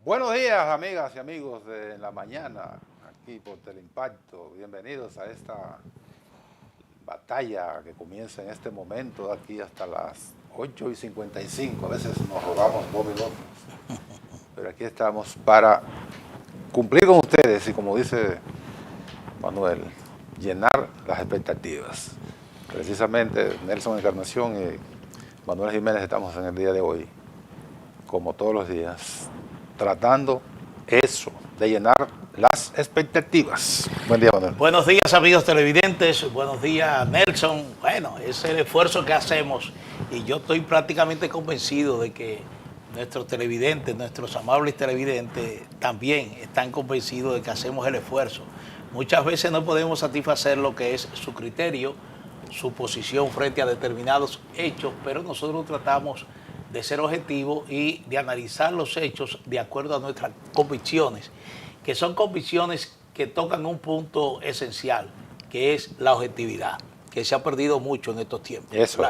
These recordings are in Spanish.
Buenos días, amigas y amigos de la mañana, aquí por Teleimpacto. Bienvenidos a esta batalla que comienza en este momento, aquí hasta las 8:55. A veces nos robamos Bobby López, pero aquí estamos para cumplir con ustedes y, como dice Manuel, llenar las expectativas. Precisamente Nelson Encarnación y Manuel Jiménez estamos en el día de hoy, como todos los días, tratando eso, de llenar las expectativas. Buen día, Manuel. Buenos días, amigos televidentes. Buenos días, Nelson. Bueno, es el esfuerzo que hacemos y yo estoy prácticamente convencido de que nuestros televidentes, nuestros amables televidentes, también están convencidos de que hacemos el esfuerzo. Muchas veces no podemos satisfacer lo que es su criterio, su posición frente a determinados hechos, pero nosotros tratamos de ser objetivos y de analizar los hechos de acuerdo a nuestras convicciones, que son convicciones que tocan un punto esencial, que es la objetividad, que se ha perdido mucho en estos tiempos. Eso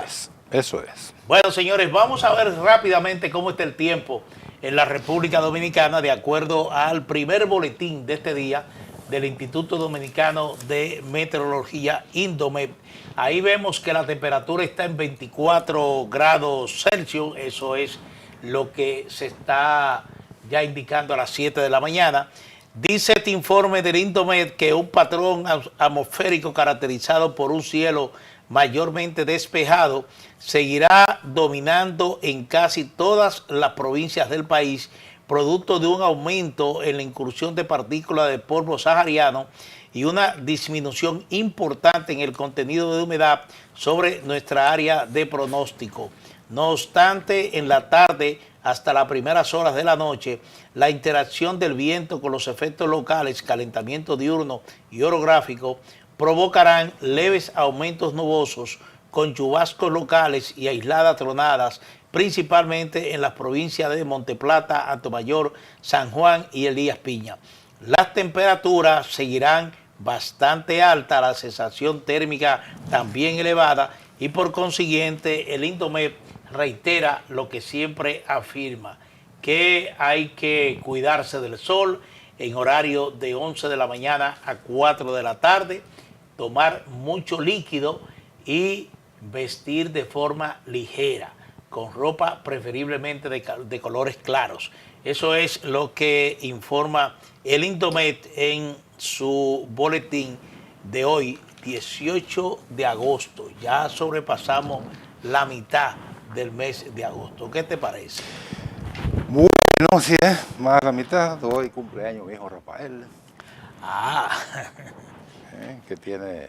es. Bueno, señores, vamos a ver rápidamente cómo está el tiempo en la República Dominicana, de acuerdo al primer boletín de este día del Instituto Dominicano de Meteorología, Indomet. Ahí vemos que la temperatura está en 24 grados Celsius, eso es lo que se está ya indicando a las 7 de la mañana. Dice este informe del Indomet que un patrón atmosférico caracterizado por un cielo mayormente despejado seguirá dominando en casi todas las provincias del país, producto de un aumento en la incursión de partículas de polvo sahariano y una disminución importante en el contenido de humedad sobre nuestra área de pronóstico. No obstante, en la tarde hasta las primeras horas de la noche, la interacción del viento con los efectos locales, calentamiento diurno y orográfico, provocarán leves aumentos nubosos con chubascos locales y aisladas tronadas, principalmente en las provincias de Monteplata, Atomayor, San Juan y Elías Piña. Las temperaturas seguirán bastante altas, la sensación térmica también elevada y por consiguiente el Indomet reitera lo que siempre afirma, que hay que cuidarse del sol en horario de 11 de la mañana a 4 de la tarde, tomar mucho líquido y vestir de forma ligera, con ropa preferiblemente de colores claros. Eso es lo que informa el Indomet en su boletín de hoy, 18 de agosto. Ya sobrepasamos la mitad del mes de agosto. ¿Qué te parece? Bueno, sí es, más de la mitad. Hoy cumpleaños mi hijo Rafael, que tiene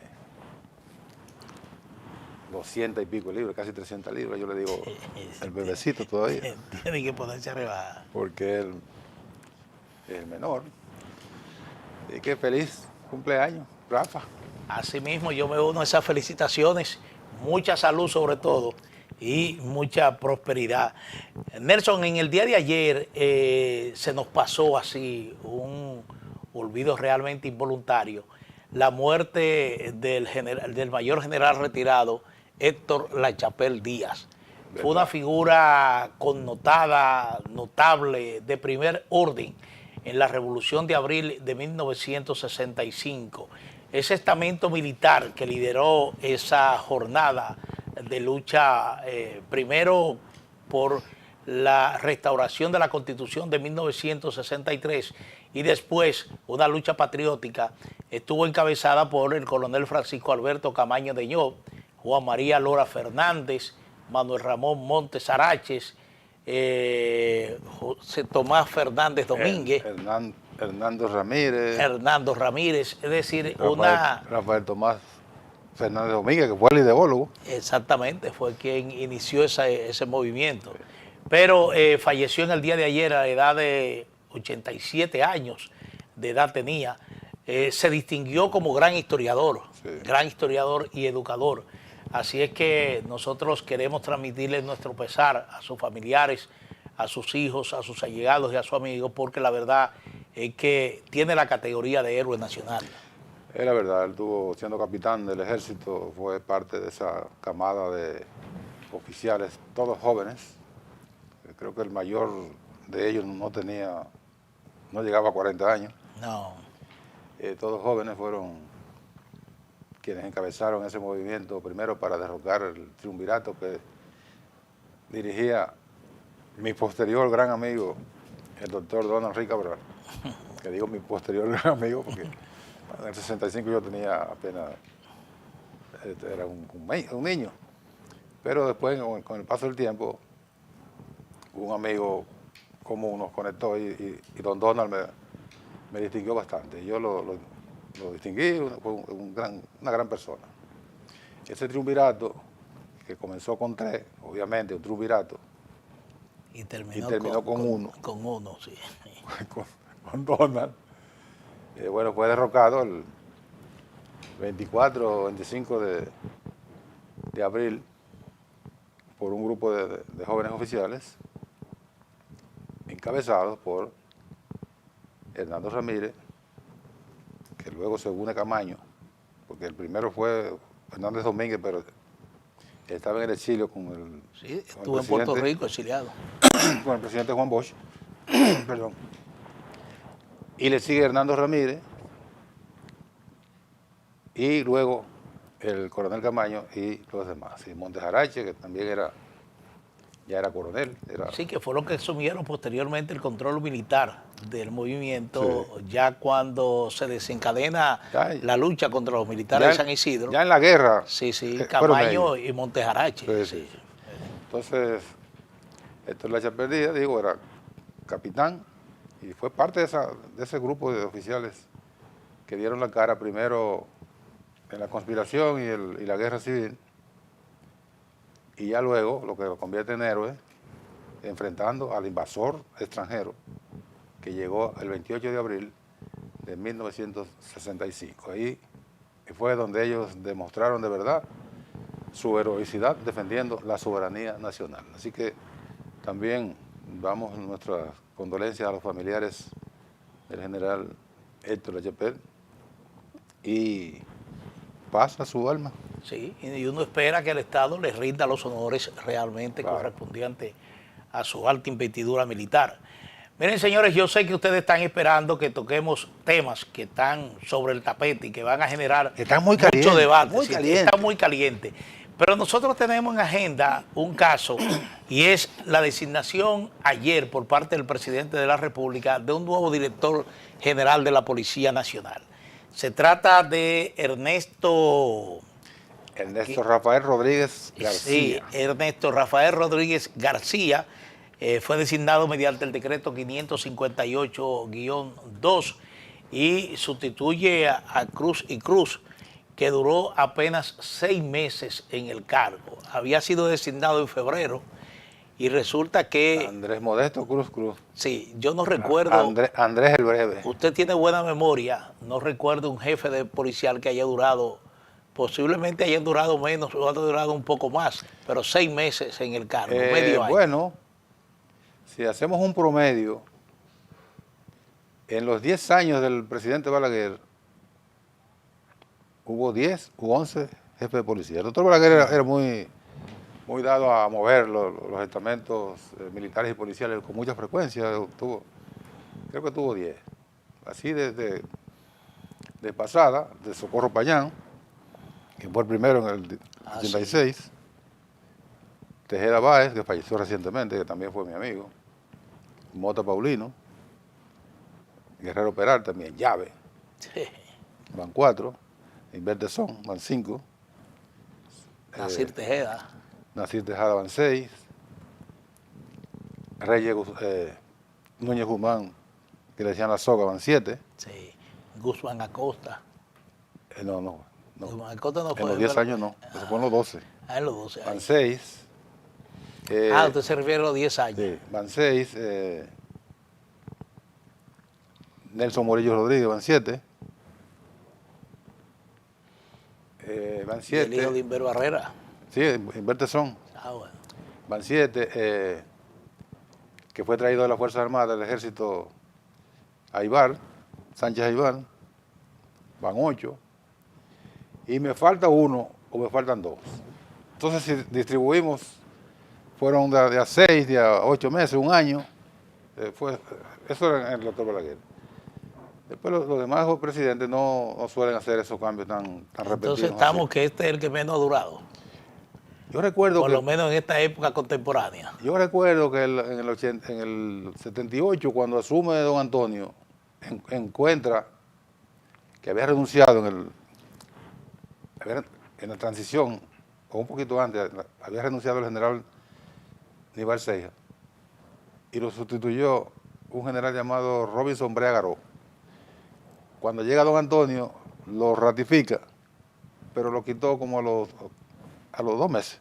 200 y pico libras, casi 300 libras. Yo le digo el bebecito todavía, Tiene que ponerse a rebajar. porque él es el menor. Y qué feliz cumpleaños, Rafa. Asimismo, yo me uno a esas felicitaciones, mucha salud sobre todo y mucha prosperidad. Nelson, en el día de ayer se nos pasó así un olvido realmente involuntario, la muerte del mayor general retirado Héctor Lachapelle Díaz. Fue una figura connotada, notable, de primer orden en la Revolución de Abril de 1965. Ese estamento militar que lideró esa jornada de lucha, primero por la restauración de la Constitución de 1963 y después una lucha patriótica, estuvo encabezada por el coronel Francisco Alberto Camaño Deñó, Juan María Lora Fernández, Manuel Ramón Montes Araches, José Tomás Fernández Domínguez, Hernando Ramírez, es decir, Rafael Tomás Fernández Domínguez, que fue el ideólogo. Exactamente, fue quien inició ese movimiento. Pero falleció en el día de ayer a la edad de 87 años de edad tenía. Se distinguió como gran historiador y educador. Así es que nosotros queremos transmitirle nuestro pesar a sus familiares, a sus hijos, a sus allegados y a sus amigos, porque la verdad es que tiene la categoría de héroe nacional. Es la verdad, él estuvo siendo capitán del ejército, fue parte de esa camada de oficiales, todos jóvenes. Creo que el mayor de ellos no tenía no llegaba a 40 años. No. Todos jóvenes fueron quienes encabezaron ese movimiento, primero para derrocar el triunvirato que dirigía mi posterior gran amigo, el doctor Donald Enrique Cabral, que digo mi posterior gran amigo porque en el 65 yo tenía apenas, era un niño, pero después con el paso del tiempo, un amigo común nos conectó y don Donald me distinguió bastante. Yo lo distinguí, fue una gran persona. Ese triunvirato, que comenzó con 3, obviamente un triunvirato, y terminó con uno. Con uno, sí. con Donald. Bueno, fue derrocado el 24 o 25 de abril por un grupo de jóvenes oficiales encabezados por Hernando Ramírez, que luego se une a Camaño, porque el primero fue Hernández Domínguez, pero estaba en el exilio con el... Sí, estuvo en Puerto Rico exiliado. Con el presidente Juan Bosch, perdón. Y le sigue Hernando Ramírez, y luego el coronel Camaño y los demás. Y Montes Arache, que también ya era coronel. Sí, que fueron los que asumieron posteriormente el control militar del movimiento, sí, ya cuando se desencadena la lucha contra los militares de San Isidro. Ya en la guerra. Sí, Camaño y Montes Arache. Sí. Entonces, Héctor Lacha Perdida, digo, era capitán y fue parte de ese grupo de oficiales que dieron la cara primero en la conspiración y la guerra civil, y ya luego lo que lo convierte en héroe, enfrentando al invasor extranjero que llegó el 28 de abril de 1965. Ahí fue donde ellos demostraron de verdad su heroicidad defendiendo la soberanía nacional. Así que también damos nuestras condolencias a los familiares del general Héctor Lachapelle y paz a su alma. Sí, y uno espera que el Estado les rinda los honores realmente correspondientes a su alta investidura militar. Miren, señores, yo sé que ustedes están esperando que toquemos temas que están sobre el tapete y que van a generar mucho debate. Están muy calientes. Pero nosotros tenemos en agenda un caso y es la designación ayer por parte del presidente de la República de un nuevo director general de la Policía Nacional. Se trata de Ernesto Rafael Rodríguez García. Sí, Ernesto Rafael Rodríguez García fue designado mediante el decreto 558-2 y sustituye a Cruz y Cruz, que duró apenas 6 meses en el cargo. Había sido designado en febrero y resulta que... Andrés Modesto Cruz. Sí, yo no recuerdo... Andrés el Breve. Usted tiene buena memoria, no recuerdo un jefe de policial que haya durado... Posiblemente hayan durado menos o haya durado un poco más, pero 6 meses en el cargo, medio año. Bueno, si hacemos un promedio, en los 10 años del presidente Balaguer, hubo 10 u 11 jefes de policía. El doctor Balaguer era muy dado a mover los estamentos militares y policiales con mucha frecuencia. Creo que tuvo 10. Así de pasada, de Socorro Payán, que fue el primero en el 86, sí. Tejeda Báez, que falleció recientemente, que también fue mi amigo, Mota Paulino, Guerrero Peral también, Llave, sí. Van 4, Inver Son, van 5, Nasir Tejeda van 6, Reyes Núñez Guzmán, que le decían la soga, van 7. Sí, Guzmán Acosta. No. Acosta no fue, en los 10 años no, eso fue en los 12. En los 12 años. Van 6. Usted se refiere a los 10 años. Sí, van 6. Nelson Morillo Rodríguez, van 7. Van 7. ¿Y el hijo de Inver Barrera? Sí, Inver Son. Bueno. Van 7, que fue traído de las Fuerzas Armadas del Ejército Aybar, Sánchez Aybar. Van 8. Y me falta 1 o me faltan 2. Entonces, si distribuimos, fueron de a 6, de a 8 meses, un año, eso era el doctor Balaguer. Después los demás presidentes no suelen hacer esos cambios tan repentinos. Entonces estamos que este es el que menos ha durado. Yo recuerdo por lo menos en esta época contemporánea. Yo recuerdo que en el 78, cuando asume don Antonio, encuentra que había renunciado en la transición, o un poquito antes, había renunciado el general Aníbal Seija, y lo sustituyó un general llamado Robinson Breagaró. Cuando llega don Antonio, lo ratifica, pero lo quitó como a los 2 meses.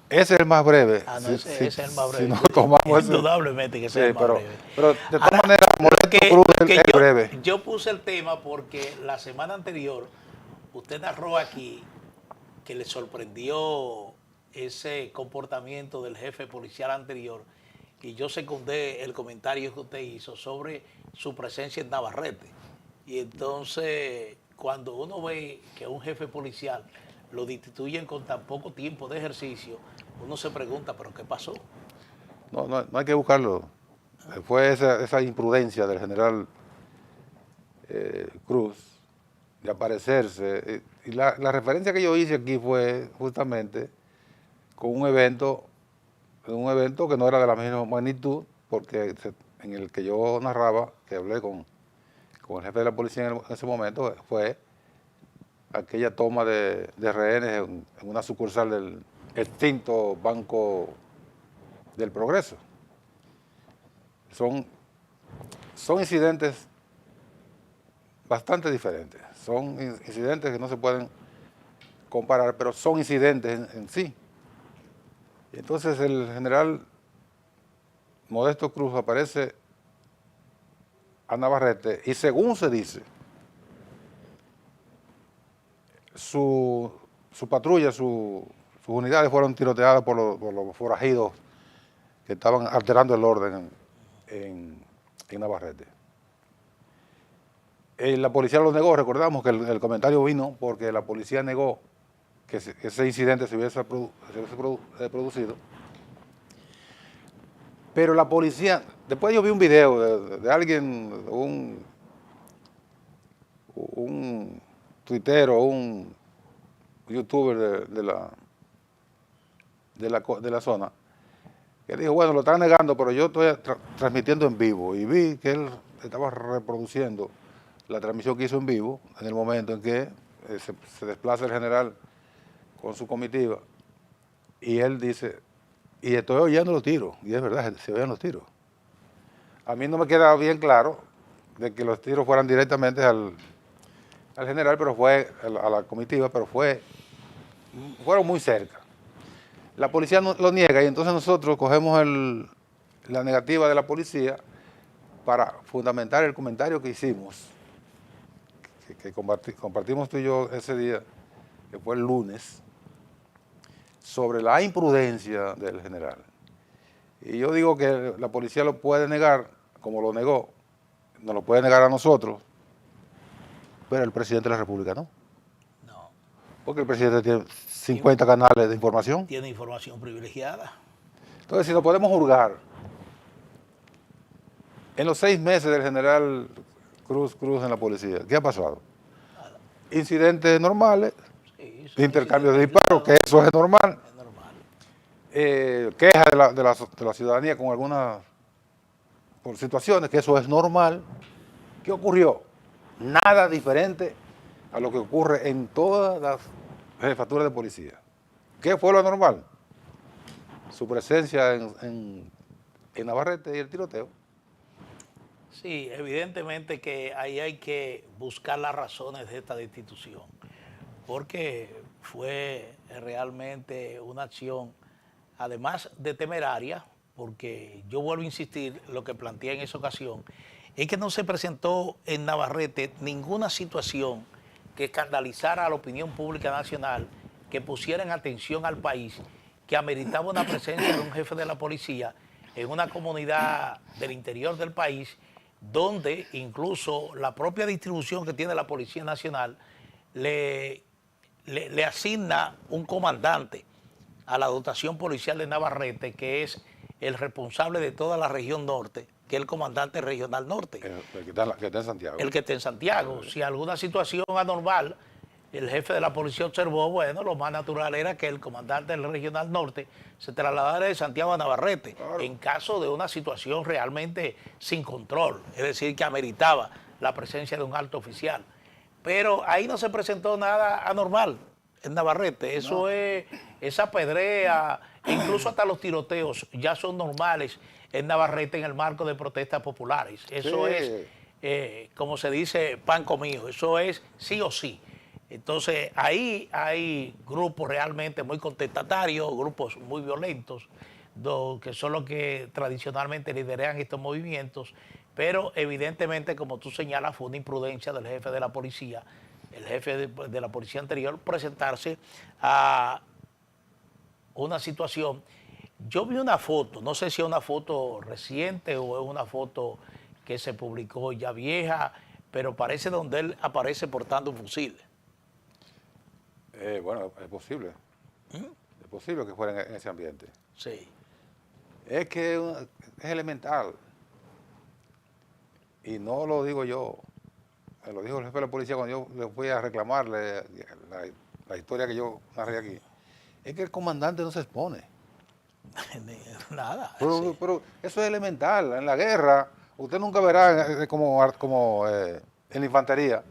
Ese es el más breve. Ese es el más breve. Si no tomamos indudablemente que ese es el más breve. Pero de todas maneras, Modesto Cruz es breve. Yo puse el tema porque la semana anterior usted narró aquí que le sorprendió ese comportamiento del jefe policial anterior, y yo secundé el comentario que usted hizo sobre su presencia en Navarrete. Y entonces, cuando uno ve que un jefe policial lo destituyen con tan poco tiempo de ejercicio, uno se pregunta, ¿pero qué pasó? No hay que buscarlo. Fue esa imprudencia del general Cruz de aparecerse. Y la referencia que yo hice aquí fue justamente con un evento que no era de la misma magnitud, porque en el que yo narraba, que hablé con el jefe de la policía en ese momento, fue aquella toma de rehenes en una sucursal del extinto Banco del Progreso. Son incidentes bastante diferentes, son incidentes que no se pueden comparar, pero son incidentes en sí. Y entonces el general Modesto Cruz aparece a Navarrete y, según se dice, su patrulla, sus unidades fueron tiroteadas por los forajidos que estaban alterando el orden en Navarrete. La policía lo negó. Recordamos que el comentario vino porque la policía negó que ese incidente se hubiese producido. Pero la policía, después yo vi un video de alguien, un tuitero, un youtuber de la zona, que dijo, bueno, lo están negando, pero yo estoy transmitiendo en vivo, y vi que él estaba reproduciendo la transmisión que hizo en vivo en el momento en que se desplaza el general con su comitiva, y él dice, y estoy oyendo los tiros, y es verdad, se oían los tiros. A mí no me queda bien claro de que los tiros fueran directamente al general, pero fue a la comitiva, pero fueron muy cerca. La policía lo niega, y entonces nosotros cogemos la negativa de la policía para fundamentar el comentario que hicimos, que compartimos tú y yo ese día, que fue el lunes, sobre la imprudencia del general. Y yo digo que la policía lo puede negar, como lo negó, nos lo puede negar a nosotros, pero el presidente de la República no. No. Porque el presidente tiene 50 canales de información. Tiene información privilegiada. Entonces, si lo podemos juzgar, en los 6 meses del general Cruz en la policía, ¿qué ha pasado? Nada. Incidentes normales, sí, intercambio de disparos, que eso es normal. Es normal. Quejas de la ciudadanía con algunas por situaciones, que eso es normal. ¿Qué ocurrió? Nada diferente a lo que ocurre en todas las jefaturas de policía. ¿Qué fue lo normal? Su presencia en Navarrete y el tiroteo. Sí, evidentemente que ahí hay que buscar las razones de esta destitución, porque fue realmente una acción, además de temeraria, porque yo vuelvo a insistir, lo que planteé en esa ocasión, es que no se presentó en Navarrete ninguna situación que escandalizara a la opinión pública nacional, que pusiera en atención al país, que ameritaba una presencia de un jefe de la policía en una comunidad del interior del país, donde incluso la propia distribución que tiene la Policía Nacional le asigna un comandante a la dotación policial de Navarrete, que es el responsable de toda la región norte, que es el comandante regional norte. Que está en Santiago. El que está en Santiago. Si alguna situación anormal, el jefe de la policía observó, bueno, lo más natural era que el comandante del regional norte se trasladara de Santiago a Navarrete, claro, en caso de una situación realmente sin control, es decir, que ameritaba la presencia de un alto oficial. Pero ahí no se presentó nada anormal en Navarrete. Eso no. Esa pedrea, incluso hasta los tiroteos ya son normales en Navarrete en el marco de protestas populares. Eso sí. Es, como se dice, pan comido. Eso es sí o sí. Entonces ahí hay grupos realmente muy contestatarios, grupos muy violentos, que son los que tradicionalmente lideran estos movimientos, pero evidentemente, como tú señalas, fue una imprudencia del jefe de la policía, el jefe de la policía anterior, presentarse a una situación. Yo vi una foto, no sé si es una foto reciente o es una foto que se publicó ya vieja, pero parece donde él aparece portando un fusil. Bueno, es posible. Es posible que fuera en ese ambiente. Sí. Es que es elemental. Y no lo digo yo. Lo dijo el jefe de la policía cuando yo le fui a reclamarle la historia que yo narré aquí. Es que el comandante no se expone. Nada. Pero, sí. pero eso es elemental. En la guerra, usted nunca verá como en la infantería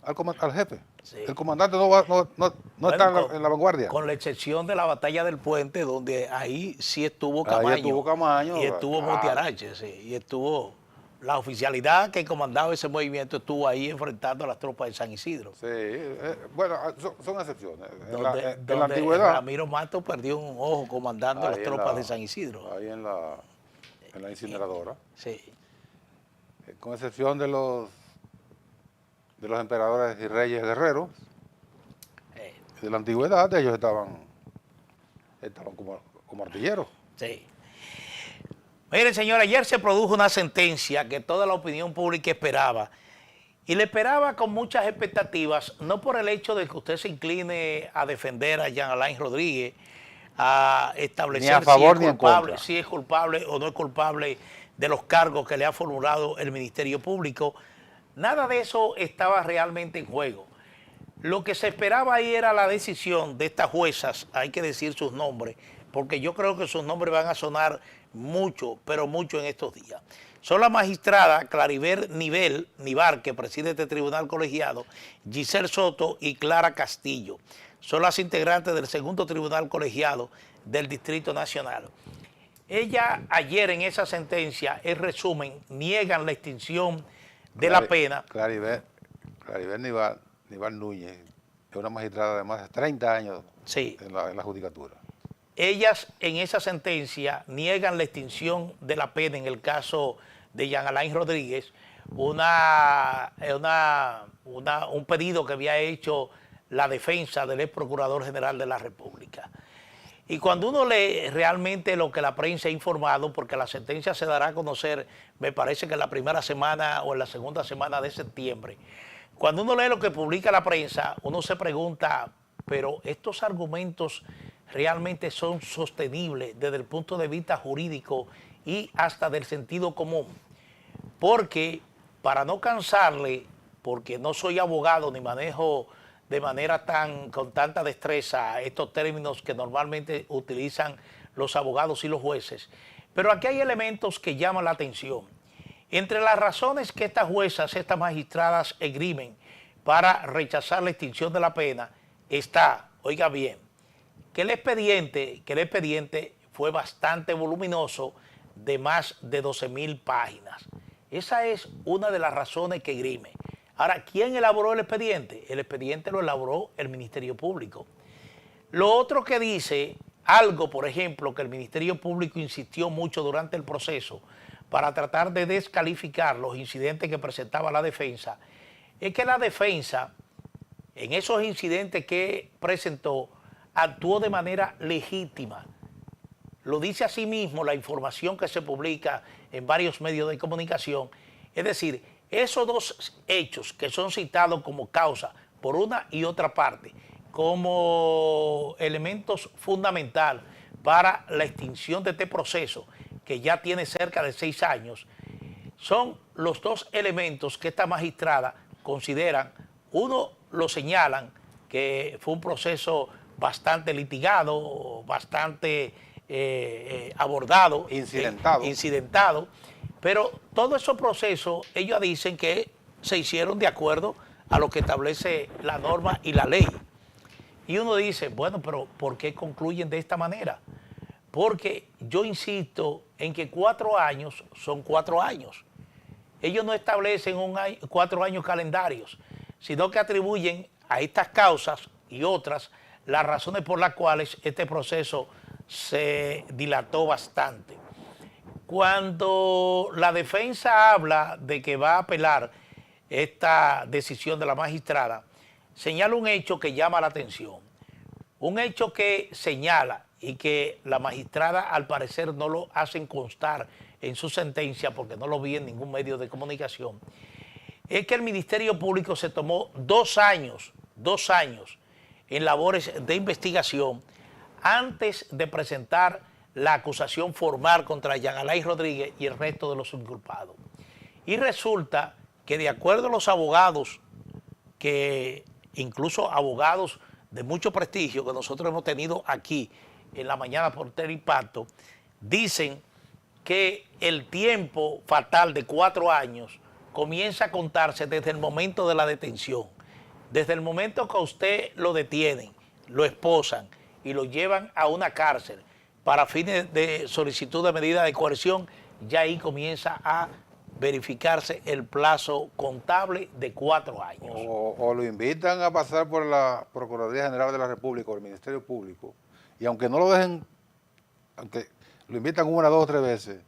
al jefe. Sí. El comandante no está en la vanguardia. Con la excepción de la batalla del Puente, donde ahí sí estuvo Camaño. Ahí estuvo Camaño. Y estuvo Montearache, sí. Y estuvo la oficialidad que comandaba ese movimiento, estuvo ahí enfrentando a las tropas de San Isidro. Sí, bueno, son excepciones. Donde en la antigüedad. Ramiro Mato perdió un ojo comandando las tropas de San Isidro. Ahí en la incineradora. Sí. Con excepción de los emperadores y reyes guerreros de la antigüedad, ellos estaban como artilleros. Sí. Miren, señor, ayer se produjo una sentencia que toda la opinión pública esperaba. Y le esperaba con muchas expectativas, no por el hecho de que usted se incline a defender a Jean Alain Rodríguez, a establecer ni a favor, si es culpable, si es culpable o no es culpable de los cargos que le ha formulado el Ministerio Público. Nada de eso estaba realmente en juego. Lo que se esperaba ahí era la decisión de estas juezas, hay que decir sus nombres, porque yo creo que sus nombres van a sonar mucho, pero mucho en estos días. Son la magistrada Claribel Nivar, que preside este tribunal colegiado, Giselle Soto y Clara Castillo. Son las integrantes del segundo tribunal colegiado del Distrito Nacional. Ella ayer en esa sentencia, en resumen, niegan la extinción de la pena. Claribel Nivar Núñez es una magistrada de más de 30 años sí. en la judicatura. Ellas en esa sentencia niegan la extinción de la pena en el caso de Jean Alain Rodríguez, un pedido que había hecho la defensa del ex procurador general de la República. Y cuando uno lee realmente lo que la prensa ha informado, porque la sentencia se dará a conocer, me parece que en la primera semana o en la segunda semana de septiembre, cuando uno lee lo que publica la prensa, uno se pregunta, pero estos argumentos realmente son sostenibles desde el punto de vista jurídico y hasta del sentido común. Porque, para no cansarle, porque no soy abogado ni manejo de manera con tanta destreza estos términos que normalmente utilizan los abogados y los jueces, pero aquí hay elementos que llaman la atención. Entre las razones que estas juezas, estas magistradas esgrimen para rechazar la extinción de la pena está, oiga bien, que el expediente fue bastante voluminoso, de más de 12,000 páginas. Esa es una de las razones que esgrime. Ahora, ¿quién elaboró el expediente? El expediente lo elaboró el Ministerio Público. Lo otro que dice, algo, por ejemplo, que el Ministerio Público insistió mucho durante el proceso para tratar de descalificar los incidentes que presentaba la defensa, es que la defensa, en esos incidentes que presentó, actuó de manera legítima. Lo dice así mismo la información que se publica en varios medios de comunicación. Es decir, esos dos hechos que son citados como causa por una y otra parte, como elementos fundamentales para la extinción de este proceso, que que ya tiene cerca de 6 años, son los dos elementos que esta magistrada consideran. Uno lo señalan que fue un proceso bastante litigado, bastante abordado, incidentado, pero todos esos procesos ellos dicen que se hicieron de acuerdo a lo que establece la norma y la ley. Y uno dice, bueno, pero ¿por qué concluyen de esta manera? Porque yo insisto en que 4 años son 4 años. Ellos no establecen 4 años calendarios, sino que atribuyen a estas causas y otras las razones por las cuales este proceso se dilató bastante. Cuando la defensa habla de que va a apelar esta decisión de la magistrada, señala un hecho que llama la atención, un hecho que señala y que la magistrada al parecer no lo hacen constar en su sentencia porque no lo vi en ningún medio de comunicación, es que el Ministerio Público se tomó 2 años en labores de investigación antes de presentar la acusación formal contra Jean Alain Rodríguez y el resto de los inculpados. Y resulta que de acuerdo a los abogados, que incluso abogados de mucho prestigio que nosotros hemos tenido aquí en la mañana por Teleimpacto, dicen que el tiempo fatal de 4 años comienza a contarse desde el momento de la detención. Desde el momento que a usted lo detienen, lo esposan y lo llevan a una cárcel para fines de solicitud de medida de coerción, ya ahí comienza a verificarse el plazo contable de 4 años. O lo invitan a pasar por la Procuraduría General de la República o el Ministerio Público, y aunque no lo dejen, aunque lo invitan 1, 2 o 3 veces,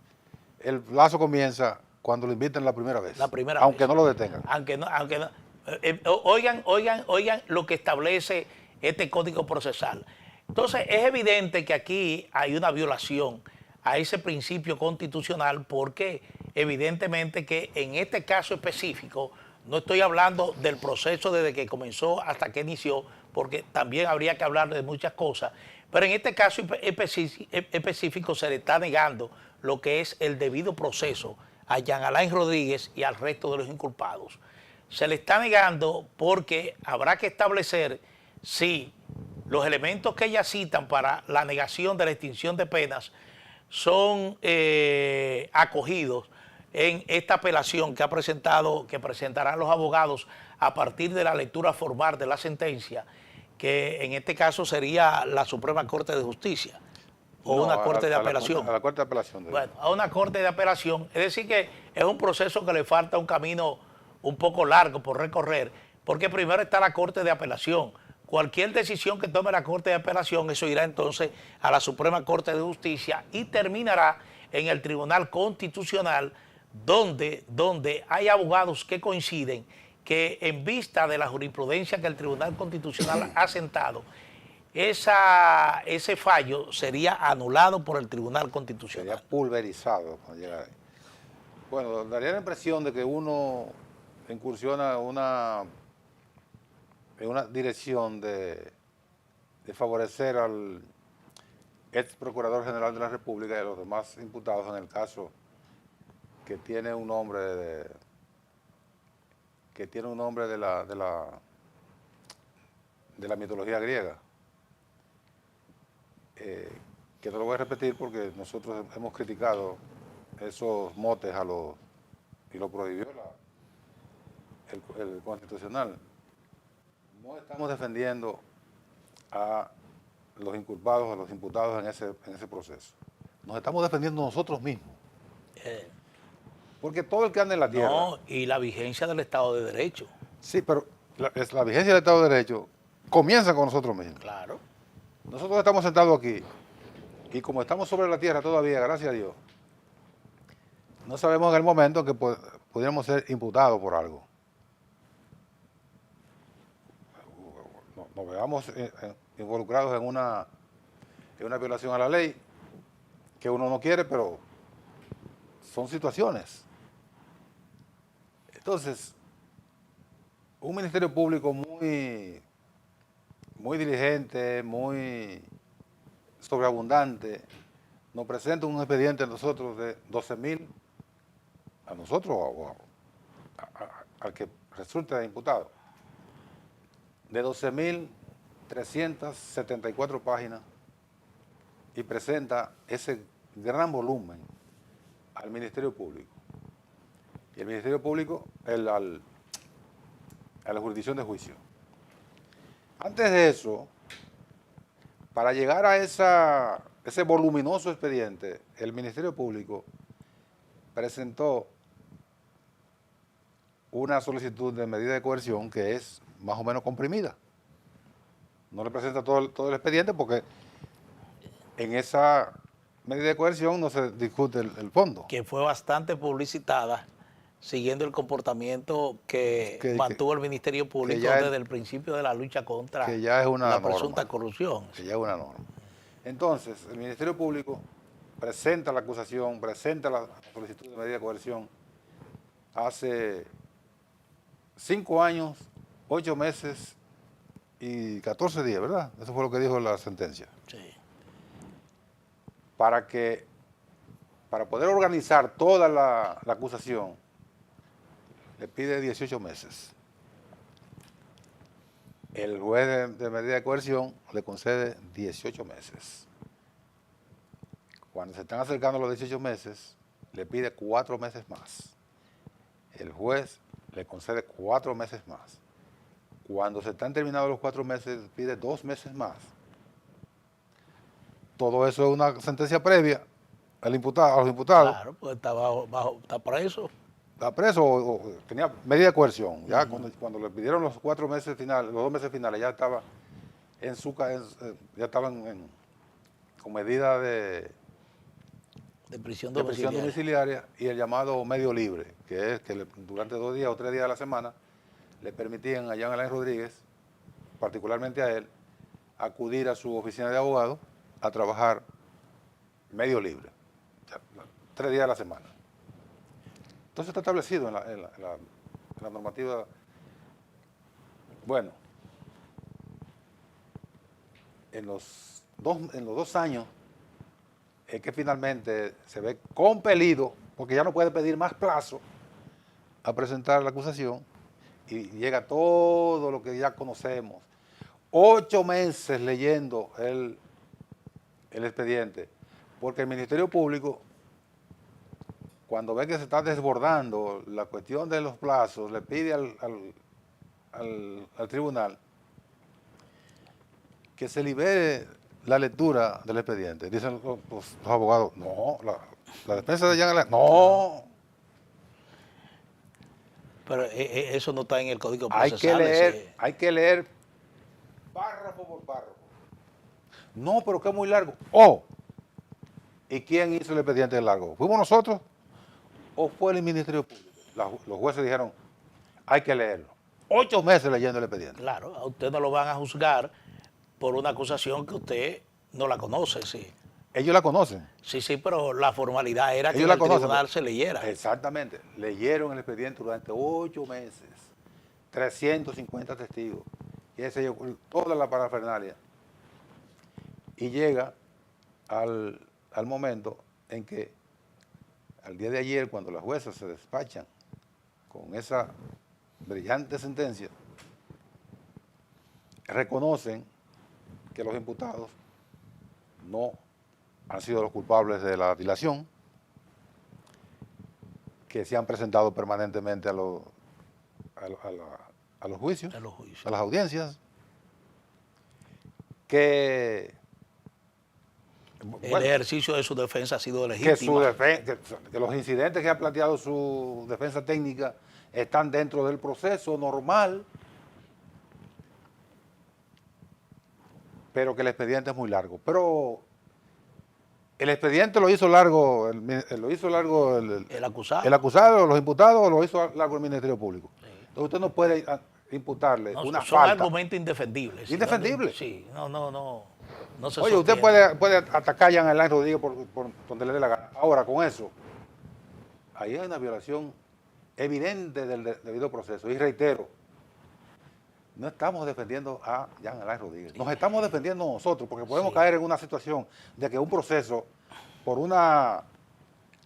el plazo comienza cuando lo invitan la primera vez. Aunque no lo detengan. Aunque no. Oigan lo que establece este Código Procesal. Entonces, es evidente que aquí hay una violación a ese principio constitucional, porque evidentemente que en este caso específico, no estoy hablando del proceso desde que comenzó hasta que inició, porque también habría que hablar de muchas cosas, pero en este caso específico se le está negando lo que es el debido proceso a Jean Alain Rodríguez y al resto de los inculpados. Se le está negando porque habrá que establecer si los elementos que ellas citan para la negación de la extinción de penas son acogidos en esta apelación que presentarán los abogados a partir de la lectura formal de la sentencia, que en este caso sería la Suprema Corte de Justicia o una corte de apelación. A la Corte de Apelación. Bueno, a una corte de apelación. Es decir que es un proceso que le falta un camino un poco largo por recorrer, porque primero está la Corte de Apelación. Cualquier decisión que tome la Corte de Apelación, eso irá entonces a la Suprema Corte de Justicia y terminará en el Tribunal Constitucional, donde hay abogados que coinciden que en vista de la jurisprudencia que el Tribunal Constitucional ha sentado, ese fallo sería anulado por el Tribunal Constitucional. Sería pulverizado cuando llega ahí. Bueno, daría la impresión de que uno incursiona en una dirección de favorecer al ex Procurador General de la República y a los demás imputados en el caso que tiene un nombre de la mitología griega. Que no lo voy a repetir porque nosotros hemos criticado esos motes y lo prohibió el Constitucional. No estamos defendiendo a los inculpados, a los imputados en ese proceso. Nos estamos defendiendo nosotros mismos. Porque todo el que anda en la tierra... No, y la vigencia del Estado de Derecho. Sí, pero la vigencia del Estado de Derecho comienza con nosotros mismos. Claro. Nosotros estamos sentados aquí y como estamos sobre la tierra todavía, gracias a Dios, no sabemos en el momento que pudiéramos ser imputados por algo. Nos veamos involucrados en una violación a la ley que uno no quiere, pero son situaciones. Entonces, un Ministerio Público muy diligente, muy sobreabundante, nos presenta un expediente a nosotros de 12.000, a nosotros o al que resulta imputado, de 12.374 páginas, y presenta ese gran volumen al Ministerio Público. Y el Ministerio Público a la jurisdicción de juicio. Antes de eso, para llegar a ese voluminoso expediente, el Ministerio Público presentó una solicitud de medida de coerción que es más o menos comprimida. No le presenta todo el expediente porque en esa medida de coerción no se discute el fondo. Que fue bastante publicitada, siguiendo el comportamiento que mantuvo el Ministerio Público desde el principio de la lucha contra la presunta corrupción. Que ya es una norma. Entonces, el Ministerio Público presenta la acusación, presenta la solicitud de medida de coerción hace 5 años, 8 meses y 14 días, ¿verdad? Eso fue lo que dijo la sentencia. Sí. Para poder organizar toda la acusación, le pide 18 meses. El juez de medida de coerción le concede 18 meses. Cuando se están acercando los 18 meses, le pide 4 meses más. El juez le concede 4 meses más. Cuando se están terminados los 4 meses, pide 2 meses más. Todo eso es una sentencia previa a los imputados. Claro, pues está preso. Está preso o tenía medida de coerción. Ya cuando le pidieron los 4 meses finales, los 2 meses finales, ya estaba con medida de prisión domiciliaria y el llamado medio libre, que es que durante 2 días o 3 días a la semana le permitían a Jean Alain Rodríguez, particularmente a él, acudir a su oficina de abogado a trabajar medio libre, o sea, 3 días a la semana. Entonces está establecido en la normativa. Bueno, en los 2 años es que finalmente se ve compelido, porque ya no puede pedir más plazo, a presentar la acusación y llega todo lo que ya conocemos. 8 meses leyendo el expediente, porque el Ministerio Público, cuando ve que se está desbordando la cuestión de los plazos, le pide al tribunal que se libere la lectura del expediente. Dicen los abogados, no, la defensa de Jean Alain, no. Pero eso no está en el Código Procesal. Hay que leer párrafo por párrafo. No, pero que es muy largo. ¿Y quién hizo el expediente largo? ¿Fuimos nosotros o fue el Ministerio Público? Los jueces dijeron, hay que leerlo. 8 meses leyendo el expediente. Claro, a usted no lo van a juzgar por una acusación que usted no la conoce, sí. Ellos la conocen. Sí, pero la formalidad era que el tribunal se leyera. Exactamente. Leyeron el expediente durante 8 meses. 350 testigos. Y ese toda la parafernalia. Y llega al momento en que, al día de ayer, cuando las juezas se despachan con esa brillante sentencia, reconocen que los imputados no han sido los culpables de la dilación, que se han presentado permanentemente a los juicios, a las audiencias, que el ejercicio de su defensa ha sido legítimo. Que los incidentes que ha planteado su defensa técnica están dentro del proceso normal, pero que el expediente es muy largo. Pero el expediente lo hizo largo, el acusado, los imputados, lo hizo largo el Ministerio Público. Sí. Entonces usted no puede imputarle una son falta. Son argumentos indefendibles. Indefendibles. Sí, no se Oye, usted puede atacar a Jean Alain Rodríguez por donde le dé la gana. Ahora, con eso, ahí hay una violación evidente del debido proceso. Y reitero, no estamos defendiendo a Jean Alain Rodríguez. Nos estamos defendiendo nosotros, porque podemos caer en una situación de que un proceso por una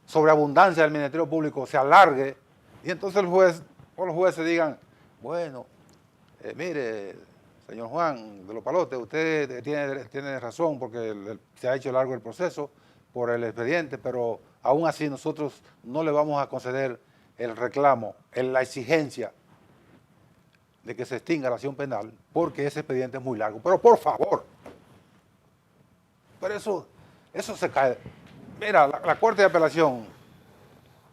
sobreabundancia del Ministerio Público se alargue y entonces el juez o los jueces digan, bueno, mire, señor Juan de los Palotes, usted tiene razón porque se ha hecho largo el proceso por el expediente, pero aún así nosotros no le vamos a conceder el reclamo, la exigencia de que se extinga la acción penal porque ese expediente es muy largo. Pero por favor, pero eso se cae. Mira, la Corte de Apelación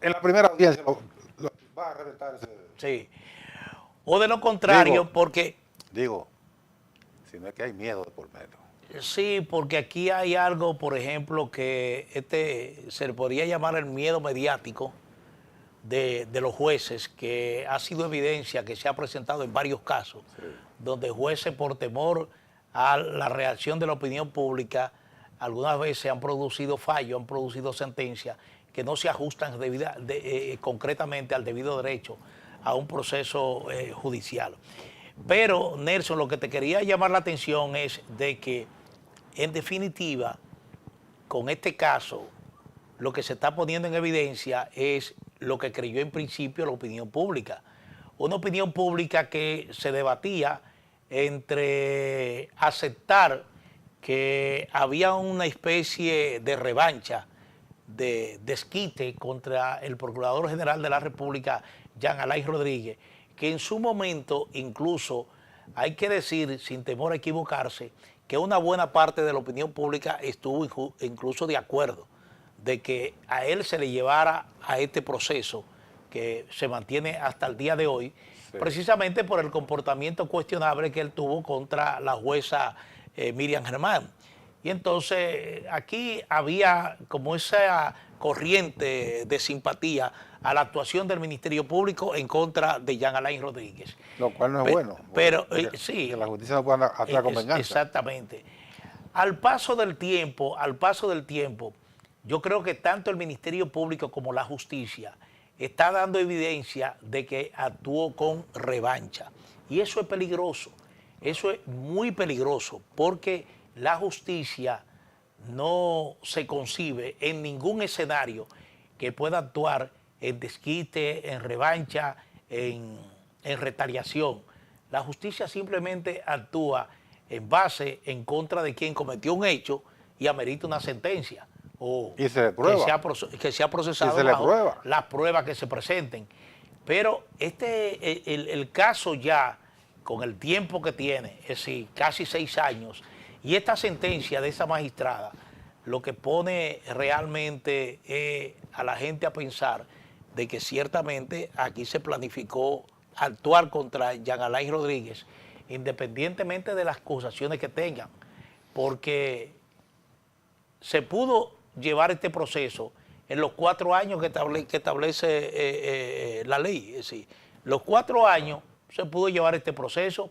en la primera audiencia lo va a reventar ese. Sí. O de lo contrario, Digo, porque si no es que hay miedo de por medio. sí, porque aquí hay algo, por ejemplo, que se le podría llamar el miedo mediático de los jueces, que ha sido evidencia que se ha presentado en varios casos, Sí. donde jueces por temor a la reacción de la opinión pública, algunas veces han producido fallos, han producido sentencias que no se ajustan concretamente al debido derecho a un proceso judicial. Pero, Nelson, lo que te quería llamar la atención es de que, en definitiva, con este caso, lo que se está poniendo en evidencia es lo que creyó en principio la opinión pública. Una opinión pública que se debatía entre aceptar que había una especie de revancha, de desquite contra el Procurador General de la República, Jean Alain Rodríguez, que en su momento incluso, hay que decir, sin temor a equivocarse, que una buena parte de la opinión pública estuvo incluso de acuerdo de que a él se le llevara a este proceso que se mantiene hasta el día de hoy, Sí. precisamente por el comportamiento cuestionable que él tuvo contra la jueza Miriam Germán. Y entonces aquí había como esa corriente de simpatía a la actuación del Ministerio Público en contra de Jean Alain Rodríguez. Lo cual no es bueno. Pero Sí. sí, Que la justicia no pueda actuar con venganza. exactamente. Al paso del tiempo, yo creo que tanto el Ministerio Público como la justicia está dando evidencia de que actuó con revancha. Y eso es peligroso, eso es muy peligroso, porque la justicia no se concibe en ningún escenario que pueda actuar en desquite, en revancha, en retaliación. La justicia simplemente actúa en base en contra de quien cometió un hecho y amerita una sentencia o Y se le prueba. que sea procesado Y se le bajo prueba. las pruebas que se presenten. Pero el caso ya, con el tiempo que tiene, es decir, casi 6 años, y esta sentencia de esa magistrada, lo que pone realmente a la gente a pensar de que ciertamente aquí se planificó actuar contra Jean Alain Rodríguez, independientemente de las acusaciones que tengan, porque se pudo llevar este proceso en los 4 años que establece la ley. Es decir, los 4 años se pudo llevar este proceso,